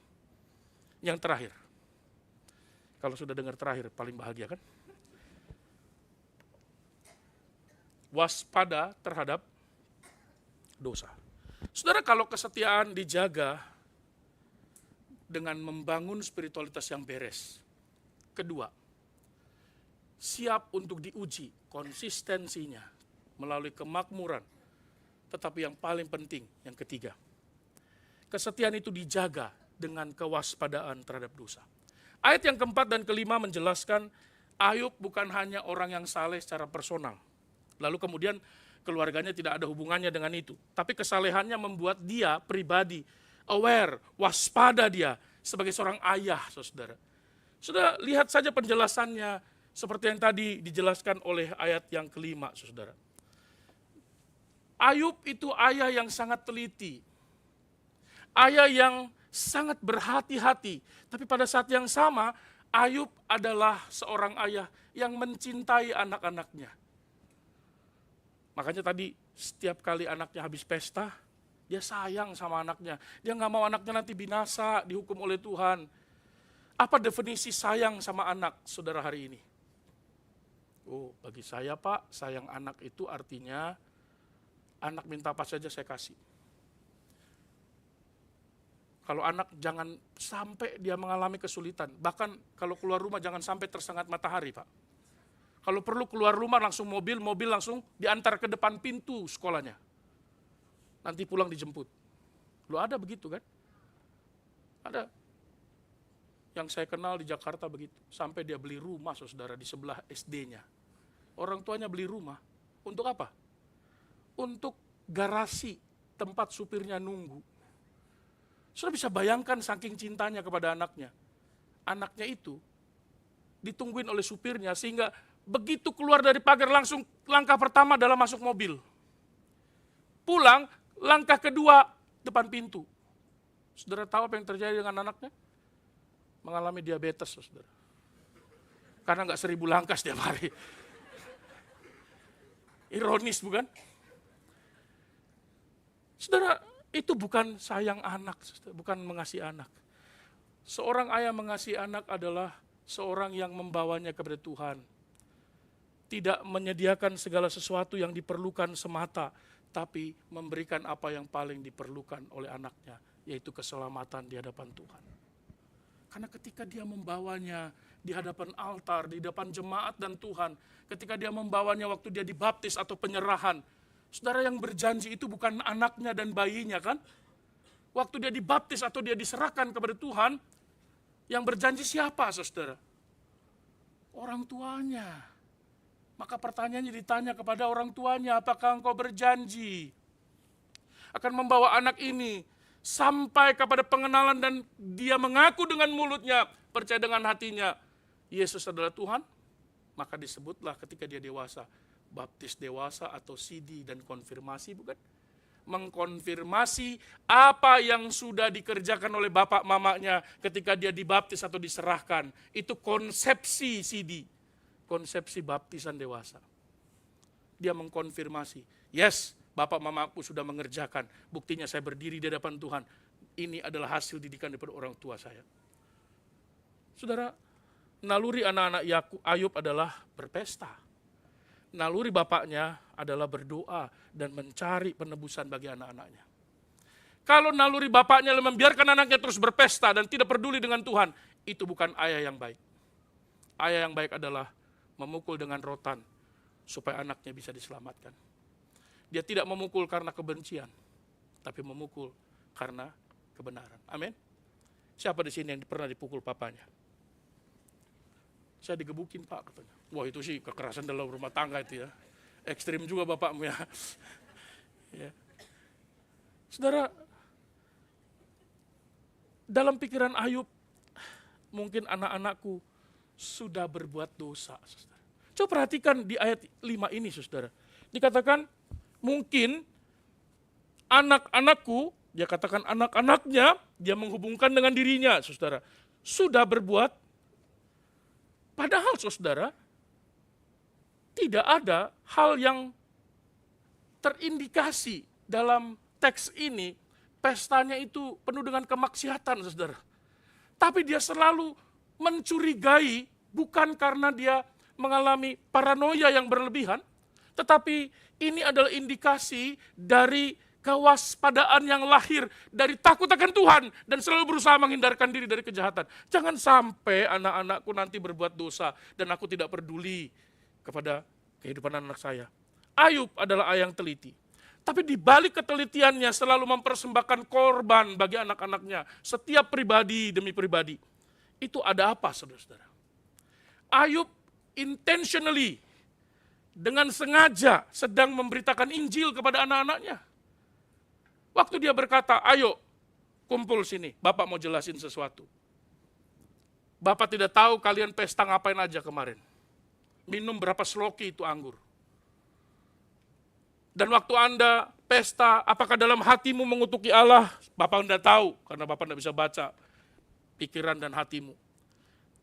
Yang terakhir, kalau sudah dengar terakhir paling bahagia kan? Waspada terhadap dosa. Saudara, kalau kesetiaan dijaga dengan membangun spiritualitas yang beres. Kedua, siap untuk diuji konsistensinya melalui kemakmuran. Tetapi yang paling penting, yang ketiga, kesetiaan itu dijaga dengan kewaspadaan terhadap dosa. Ayat yang keempat dan kelima menjelaskan Ayub bukan hanya orang yang saleh secara personal. Lalu kemudian keluarganya tidak ada hubungannya dengan itu. Tapi kesalehannya membuat dia pribadi aware, waspada dia sebagai seorang ayah, saudara. Sudah lihat saja penjelasannya seperti yang tadi dijelaskan oleh ayat yang kelima, saudara. Ayub itu ayah yang sangat teliti. Ayah yang sangat berhati-hati. Tapi pada saat yang sama, Ayub adalah seorang ayah yang mencintai anak-anaknya. Makanya tadi setiap kali anaknya habis pesta, dia sayang sama anaknya. Dia nggak mau anaknya nanti binasa, dihukum oleh Tuhan. Apa definisi sayang sama anak, saudara, hari ini? Oh, bagi saya Pak, sayang anak itu artinya anak minta apa saja saya kasih. Kalau anak jangan sampai dia mengalami kesulitan. Bahkan kalau keluar rumah jangan sampai tersengat matahari, Pak. Kalau perlu keluar rumah langsung mobil langsung diantar ke depan pintu sekolahnya. Nanti pulang dijemput. Lu ada begitu kan? Ada. Yang saya kenal di Jakarta begitu. Sampai dia beli rumah, saudara, di sebelah SD-nya. Orang tuanya beli rumah. Untuk apa? Untuk garasi tempat supirnya nunggu. Sudah bisa bayangkan saking cintanya kepada anaknya. anaknya itu ditungguin oleh supirnya, sehingga begitu keluar dari pagar langsung langkah pertama adalah masuk mobil. Pulang, langkah kedua depan pintu. Saudara tahu apa yang terjadi dengan anaknya? Mengalami diabetes, saudara. Karena nggak 1000 langkah setiap hari. Ironis bukan? Saudara, itu bukan sayang anak, bukan mengasihi anak. Seorang ayah mengasihi anak adalah seorang yang membawanya kepada Tuhan. Tidak menyediakan segala sesuatu yang diperlukan semata, tapi memberikan apa yang paling diperlukan oleh anaknya, yaitu keselamatan di hadapan Tuhan. Karena ketika dia membawanya di hadapan altar, di hadapan jemaat dan Tuhan, ketika dia membawanya waktu dia dibaptis atau penyerahan, saudara, yang berjanji itu bukan anaknya dan bayinya kan? Waktu dia dibaptis atau dia diserahkan kepada Tuhan, yang berjanji siapa, saudara? Orang tuanya. Maka pertanyaannya ditanya kepada orang tuanya, apakah engkau berjanji akan membawa anak ini sampai kepada pengenalan dan dia mengaku dengan mulutnya, percaya dengan hatinya, Yesus adalah Tuhan? Maka disebutlah ketika dia dewasa, baptis dewasa atau CD dan konfirmasi, bukan? Mengkonfirmasi apa yang sudah dikerjakan oleh bapak mamanya ketika dia dibaptis atau diserahkan. Itu konsepsi CD, konsepsi baptisan dewasa. Dia mengkonfirmasi, yes, bapak mamaku sudah mengerjakan, buktinya saya berdiri di hadapan Tuhan. Ini adalah hasil didikan daripada orang tua saya. Saudara, naluri anak-anak Ayub adalah berpesta. Naluri bapaknya adalah berdoa dan mencari penebusan bagi anak-anaknya. Kalau naluri bapaknya membiarkan anaknya terus berpesta dan tidak peduli dengan Tuhan, itu bukan ayah yang baik. Ayah yang baik adalah memukul dengan rotan supaya anaknya bisa diselamatkan. Dia tidak memukul karena kebencian, tapi memukul karena kebenaran. Amin. Siapa di sini yang pernah dipukul papanya? Saya digebukin, Pak, katanya. Wah, itu sih kekerasan dalam rumah tangga itu ya. Ekstrim juga bapakmu ya. Ya. Saudara, dalam pikiran Ayub, mungkin anak-anakku sudah berbuat dosa, saudara. Coba perhatikan di ayat 5 ini, saudara. Dikatakan, mungkin anak-anakku, dia katakan anak-anaknya, dia menghubungkan dengan dirinya, saudara. Sudah berbuat. Padahal, saudara, tidak ada hal yang terindikasi dalam teks ini, pestanya itu penuh dengan kemaksiatan, saudara. Tapi dia selalu mencurigai, bukan karena dia mengalami paranoia yang berlebihan, tetapi ini adalah indikasi dari kewaspadaan yang lahir dari takut akan Tuhan dan selalu berusaha menghindarkan diri dari kejahatan. Jangan sampai anak-anakku nanti berbuat dosa dan aku tidak peduli kepada kehidupan anak saya. Ayub adalah ayah yang teliti. Tapi di balik ketelitiannya selalu mempersembahkan korban bagi anak-anaknya. Setiap pribadi demi pribadi. Itu ada apa, saudara-saudara? Ayub intentionally, dengan sengaja sedang memberitakan Injil kepada anak-anaknya. Waktu dia berkata, ayo kumpul sini, Bapak mau jelasin sesuatu. Bapak tidak tahu kalian pesta ngapain aja kemarin. Minum berapa sloki itu anggur. Dan waktu Anda pesta, apakah dalam hatimu mengutuki Allah? Bapak tidak tahu, karena Bapak tidak bisa baca pikiran dan hatimu.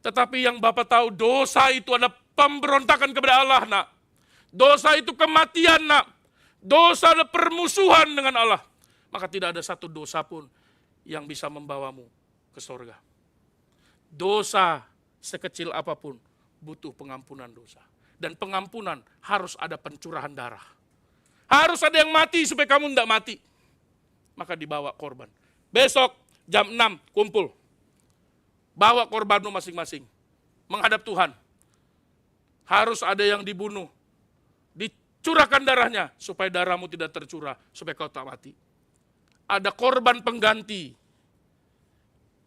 Tetapi yang Bapak tahu, dosa itu adalah pemberontakan kepada Allah, nak. Dosa itu kematian, nak. Dosa adalah permusuhan dengan Allah. Maka tidak ada satu dosa pun yang bisa membawamu ke surga. Dosa sekecil apapun butuh pengampunan dosa. Dan pengampunan harus ada pencurahan darah. Harus ada yang mati supaya kamu tidak mati. Maka dibawa korban. Besok jam 6 kumpul. Bawa korbanmu masing-masing. Menghadap Tuhan. Harus ada yang dibunuh. Dicurahkan darahnya supaya darahmu tidak tercurah. Supaya kau tak mati. Ada korban pengganti.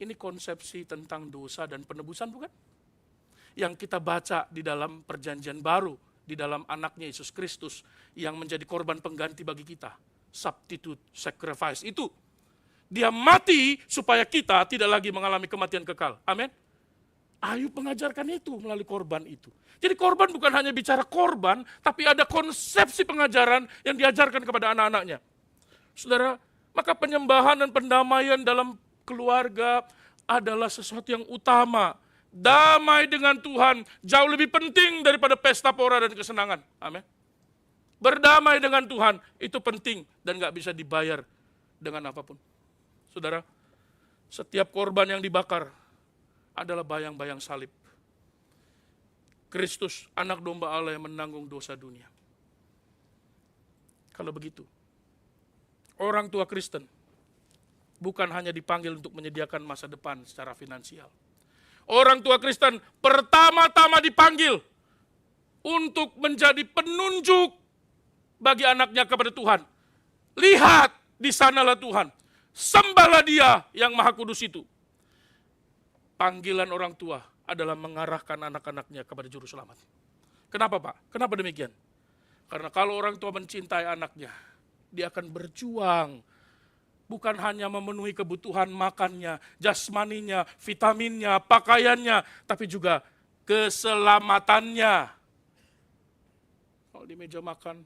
Ini konsepsi tentang dosa dan penebusan, bukan? Yang kita baca di dalam perjanjian baru, di dalam anaknya Yesus Kristus, yang menjadi korban pengganti bagi kita. Substitute sacrifice. Itu. Dia mati supaya kita tidak lagi mengalami kematian kekal. Amin. Ayub mengajarkan itu melalui korban itu. Jadi korban bukan hanya bicara korban, tapi ada konsepsi pengajaran yang diajarkan kepada anak-anaknya. Saudara, maka penyembahan dan pendamaian dalam keluarga adalah sesuatu yang utama. Damai dengan Tuhan jauh lebih penting daripada pesta pora dan kesenangan. Amin. Berdamai dengan Tuhan itu penting dan gak bisa dibayar dengan apapun. Saudara, setiap korban yang dibakar adalah bayang-bayang salib. Kristus, anak domba Allah yang menanggung dosa dunia. Kalau begitu, orang tua Kristen bukan hanya dipanggil untuk menyediakan masa depan secara finansial. Orang tua Kristen pertama-tama dipanggil untuk menjadi penunjuk bagi anaknya kepada Tuhan. Lihat, di sanalah Tuhan. Sembahlah Dia yang Maha Kudus itu. Panggilan orang tua adalah mengarahkan anak-anaknya kepada juru selamat. Kenapa Pak? Kenapa demikian? Karena kalau orang tua mencintai anaknya, dia akan berjuang. Bukan hanya memenuhi kebutuhan makannya, jasmaninya, vitaminnya, pakaiannya, tapi juga keselamatannya. Kalau di meja makan,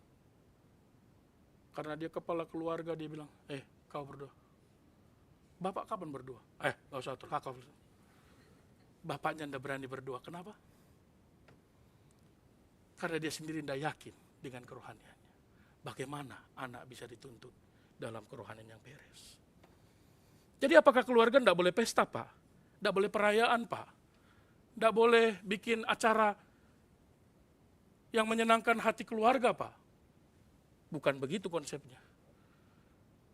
karena dia kepala keluarga, dia bilang, kau berdoa. Bapak kapan berdoa? Gak usah atur, kakak berdoa. Bapaknya tidak berani berdoa. Kenapa? Karena dia sendiri tidak yakin dengan kerohaniannya. Bagaimana anak bisa dituntut dalam kerohanian yang beres? Jadi apakah keluarga tidak boleh pesta Pak? Tidak boleh perayaan Pak? Tidak boleh bikin acara yang menyenangkan hati keluarga Pak? Bukan begitu konsepnya.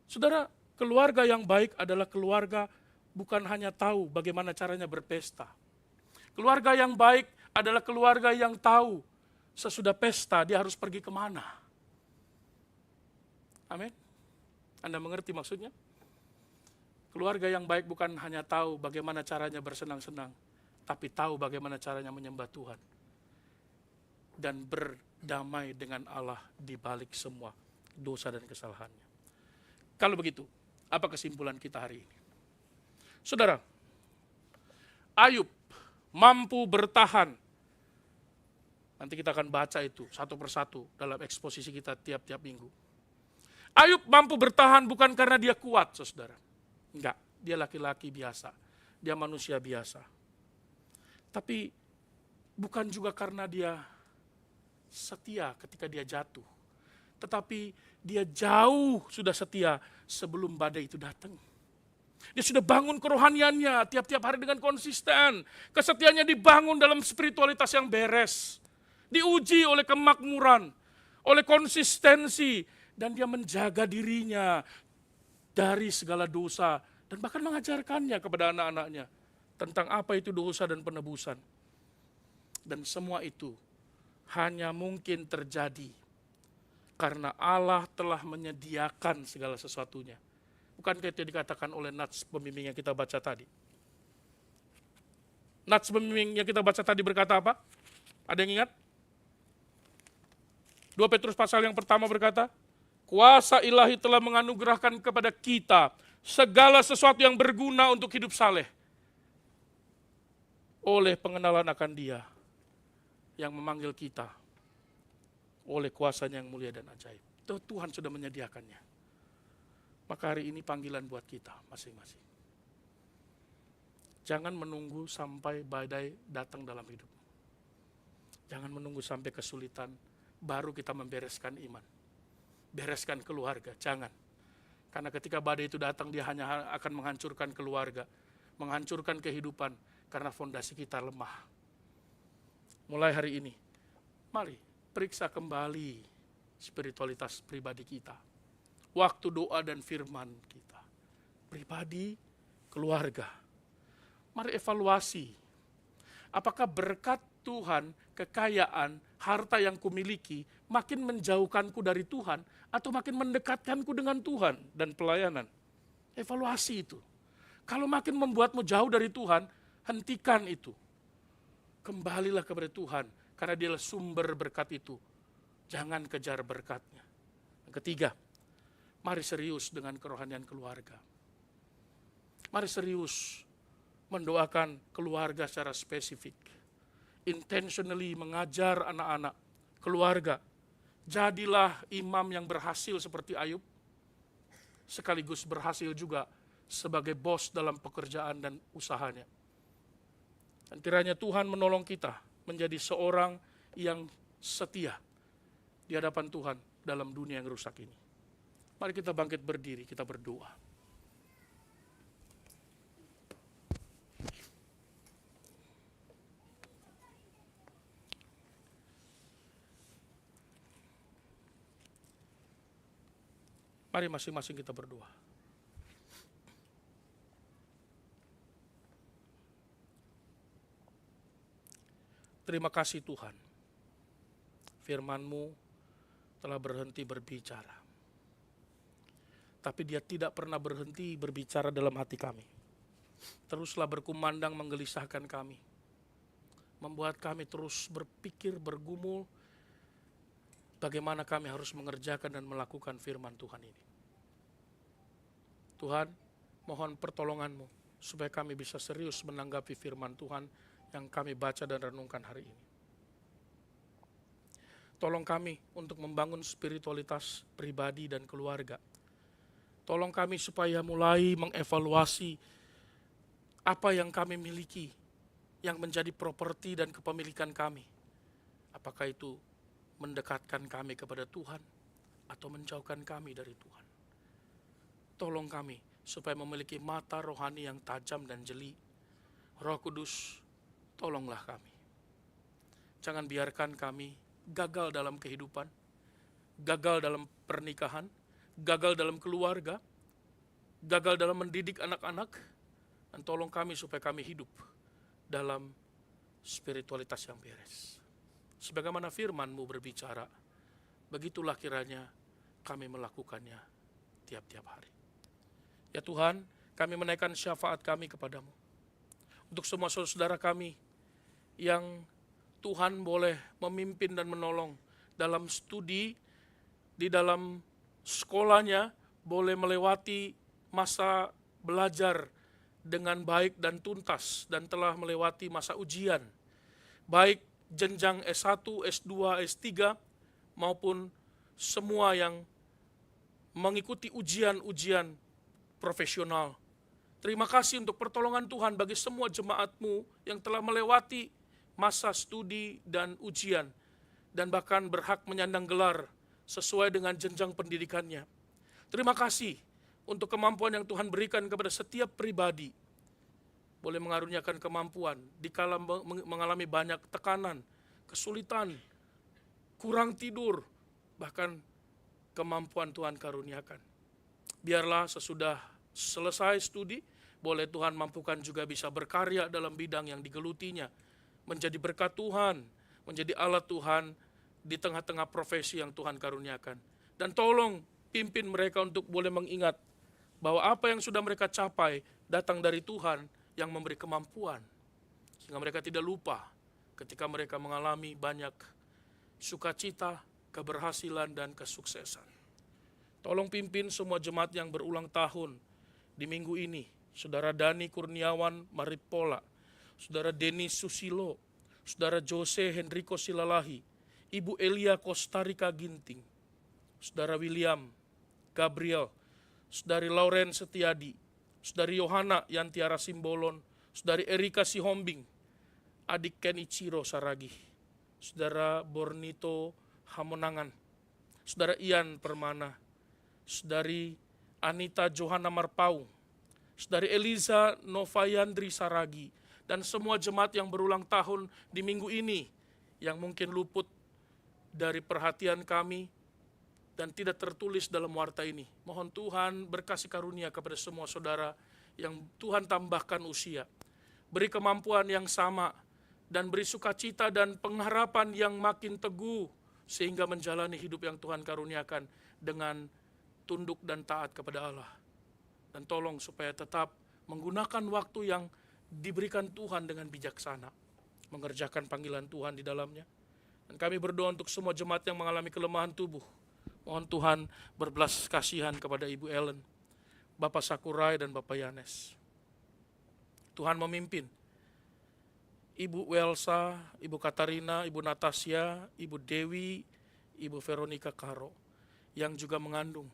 Saudara, keluarga yang baik adalah keluarga bukan hanya tahu bagaimana caranya berpesta. Keluarga yang baik adalah keluarga yang tahu sesudah pesta dia harus pergi kemana. Amin. Anda mengerti maksudnya? Keluarga yang baik bukan hanya tahu bagaimana caranya bersenang-senang, tapi tahu bagaimana caranya menyembah Tuhan. Dan berdamai dengan Allah di balik semua dosa dan kesalahannya. Kalau begitu, apa kesimpulan kita hari ini? Saudara, Ayub mampu bertahan. Nanti kita akan baca itu satu persatu dalam eksposisi kita tiap-tiap minggu. Ayub mampu bertahan bukan karena dia kuat, saudara. Enggak, dia laki-laki biasa. Dia manusia biasa. Tapi bukan juga karena dia setia ketika dia jatuh. Tetapi dia jauh sudah setia sebelum badai itu datang. Dia sudah bangun kerohaniannya tiap-tiap hari dengan konsisten. Kesetiaannya dibangun dalam spiritualitas yang beres. Diuji oleh kemakmuran, oleh konsistensi. Dan dia menjaga dirinya dari segala dosa. Dan bahkan mengajarkannya kepada anak-anaknya tentang apa itu dosa dan penebusan. Dan semua itu hanya mungkin terjadi karena Allah telah menyediakan segala sesuatunya. Bukankah itu dikatakan oleh Nats pembimbing yang kita baca tadi? Nats pembimbing yang kita baca tadi berkata apa? Ada yang ingat? 2 Petrus pasal yang pertama berkata, kuasa ilahi telah menganugerahkan kepada kita segala sesuatu yang berguna untuk hidup saleh. Oleh pengenalan akan Dia yang memanggil kita oleh kuasanya yang mulia dan ajaib. Tuhan sudah menyediakannya. Maka hari ini panggilan buat kita masing-masing. Jangan menunggu sampai badai datang dalam hidup. Jangan menunggu sampai kesulitan baru kita membereskan iman. Bereskan keluarga, jangan. Karena ketika badai itu datang dia hanya akan menghancurkan keluarga, menghancurkan kehidupan karena fondasi kita lemah. Mulai hari ini, mari periksa kembali spiritualitas pribadi kita. Waktu doa dan firman kita. Pribadi, keluarga. Mari evaluasi. Apakah berkat Tuhan, kekayaan, harta yang kumiliki makin menjauhkanku dari Tuhan atau makin mendekatkanku dengan Tuhan dan pelayanan? Evaluasi itu. Kalau makin membuatmu jauh dari Tuhan, hentikan itu. Kembalilah kepada Tuhan karena Dialah sumber berkat itu. Jangan kejar berkatnya. Yang ketiga, mari serius dengan kerohanian keluarga. Mari serius mendoakan keluarga secara spesifik. Intentionally mengajar anak-anak, keluarga. Jadilah imam yang berhasil seperti Ayub, sekaligus berhasil juga sebagai bos dalam pekerjaan dan usahanya. Dan kiranya Tuhan menolong kita menjadi seorang yang setia di hadapan Tuhan dalam dunia yang rusak ini. Mari kita bangkit berdiri, kita berdoa. Mari masing-masing kita berdoa. Terima kasih Tuhan, firman-Mu telah berhenti berbicara. Tapi dia tidak pernah berhenti berbicara dalam hati kami. Teruslah berkumandang menggelisahkan kami. Membuat kami terus berpikir, bergumul, bagaimana kami harus mengerjakan dan melakukan firman Tuhan ini. Tuhan, mohon pertolongan-Mu supaya kami bisa serius menanggapi firman Tuhan yang kami baca dan renungkan hari ini. Tolong kami untuk membangun spiritualitas pribadi dan keluarga. Tolong kami supaya mulai mengevaluasi apa yang kami miliki, yang menjadi properti dan kepemilikan kami. Apakah itu mendekatkan kami kepada Tuhan atau menjauhkan kami dari Tuhan. Tolong kami supaya memiliki mata rohani yang tajam dan jeli. Roh Kudus, tolonglah kami. Jangan biarkan kami gagal dalam kehidupan, gagal dalam pernikahan, gagal dalam keluarga, gagal dalam mendidik anak-anak, dan tolong kami supaya kami hidup dalam spiritualitas yang beres. Sebagaimana firman-Mu berbicara, begitulah kiranya kami melakukannya tiap-tiap hari. Ya Tuhan, kami menaikkan syafaat kami kepadamu. Untuk semua saudara kami yang Tuhan boleh memimpin dan menolong dalam studi, di dalam sekolahnya, boleh melewati masa belajar dengan baik dan tuntas, dan telah melewati masa ujian, baik jenjang S1, S2, S3, maupun semua yang mengikuti ujian-ujian profesional. Terima kasih untuk pertolongan Tuhan bagi semua jemaat-Mu yang telah melewati masa studi dan ujian, dan bahkan berhak menyandang gelar sesuai dengan jenjang pendidikannya. Terima kasih untuk kemampuan yang Tuhan berikan kepada setiap pribadi. Boleh mengaruniakan kemampuan dikala mengalami banyak tekanan, kesulitan, kurang tidur, bahkan kemampuan Tuhan karuniakan. Biarlah sesudah selesai studi, boleh Tuhan mampukan juga bisa berkarya dalam bidang yang digelutinya, menjadi berkat Tuhan, menjadi alat Tuhan di tengah-tengah profesi yang Tuhan karuniakan. Dan tolong pimpin mereka untuk boleh mengingat bahwa apa yang sudah mereka capai datang dari Tuhan yang memberi kemampuan. Sehingga mereka tidak lupa ketika mereka mengalami banyak sukacita, keberhasilan, dan kesuksesan. Tolong pimpin semua jemaat yang berulang tahun di minggu ini. Saudara Dani Kurniawan Maripola, Saudara Denis Susilo, Saudara Jose Henrico Silalahi, Ibu Elia Kostarika Ginting, Saudara William Gabriel, Saudari Lauren Setiadi, Saudari Yohana Yantiara Simbolon, Saudari Erika Sihombing, Adik Kenichiro Saragi, Saudara Bornito Hamonangan, Saudara Ian Permana, Saudari Anita Johanna Marpau, Saudari Eliza Novayandri Saragi, dan semua jemaat yang berulang tahun di minggu ini yang mungkin luput dari perhatian kami dan tidak tertulis dalam warta ini. Mohon Tuhan berkasih karunia kepada semua saudara yang Tuhan tambahkan usia. Beri kemampuan yang sama dan beri sukacita dan pengharapan yang makin teguh sehingga menjalani hidup yang Tuhan karuniakan dengan tunduk dan taat kepada Allah. Dan tolong supaya tetap menggunakan waktu yang diberikan Tuhan dengan bijaksana, mengerjakan panggilan Tuhan di dalamnya. Dan kami berdoa untuk semua jemaat yang mengalami kelemahan tubuh. Mohon Tuhan berbelas kasihan kepada Ibu Ellen, Bapak Sakurai, dan Bapak Yanes. Tuhan memimpin Ibu Welsa, Ibu Katarina, Ibu Natasha, Ibu Dewi, Ibu Veronica Karo yang juga mengandung.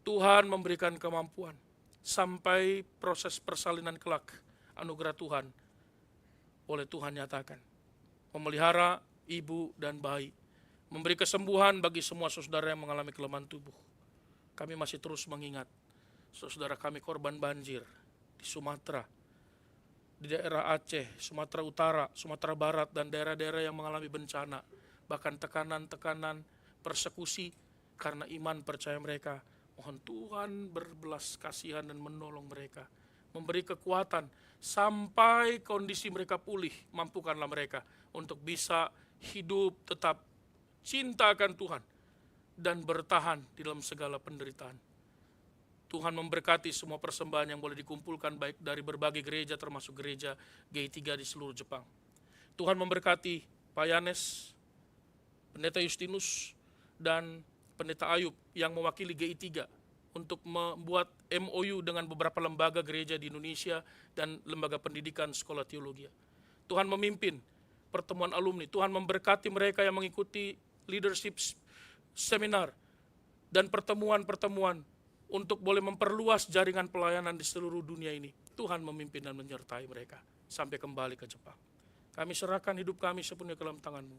Tuhan memberikan kemampuan sampai proses persalinan kelak, anugerah Tuhan oleh Tuhan nyatakan. Memelihara ibu dan bayi, memberi kesembuhan bagi semua saudara yang mengalami kelemahan tubuh. Kami masih terus mengingat saudara kami korban banjir di Sumatera, di daerah Aceh, Sumatera Utara, Sumatera Barat, dan daerah-daerah yang mengalami bencana, bahkan tekanan-tekanan, persekusi karena iman percaya mereka. Mohon Tuhan berbelas kasihan dan menolong mereka, memberi kekuatan sampai kondisi mereka pulih. Mampukanlah mereka untuk bisa hidup tetap cinta akan Tuhan dan bertahan di dalam segala penderitaan. Tuhan memberkati semua persembahan yang boleh dikumpulkan baik dari berbagai gereja termasuk gereja GI3 di seluruh Jepang. Tuhan memberkati Pak Yanes, Pendeta Justinus, dan Pendeta Ayub yang mewakili GI3 untuk membuat MOU dengan beberapa lembaga gereja di Indonesia dan lembaga pendidikan sekolah teologi. Tuhan memimpin pertemuan alumni, Tuhan memberkati mereka yang mengikuti leadership seminar dan pertemuan-pertemuan untuk boleh memperluas jaringan pelayanan di seluruh dunia ini. Tuhan memimpin dan menyertai mereka sampai kembali ke Jepang. Kami serahkan hidup kami sepenuhnya ke dalam tangan-Mu.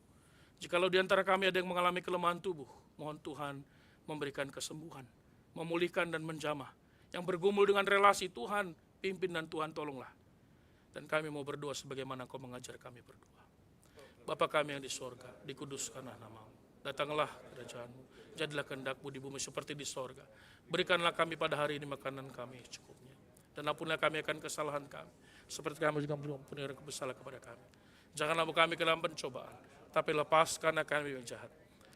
Jikalau di antara kami ada yang mengalami kelemahan tubuh, mohon Tuhan memberikan kesembuhan, memulihkan dan menjamah. Yang bergumul dengan relasi, Tuhan pimpin dan Tuhan tolonglah. Dan kami mau berdoa sebagaimana Kau mengajar kami berdoa. Bapa kami yang di sorga, dikuduskanlah nama-Mu. Datanglah kerajaan-Mu, jadilah kehendak-Mu di bumi seperti di sorga. Berikanlah kami pada hari ini makanan kami cukupnya. Dan ampunilah kami akan kesalahan kami, seperti kami juga mengampuni orang bersalah kepada kami. Janganlah kami ke dalam pencobaan, tapi lepaskan kami yang jahat.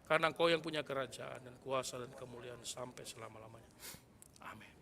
Karena Engkau yang punya kerajaan dan kuasa dan kemuliaan sampai selama-lamanya. Amin.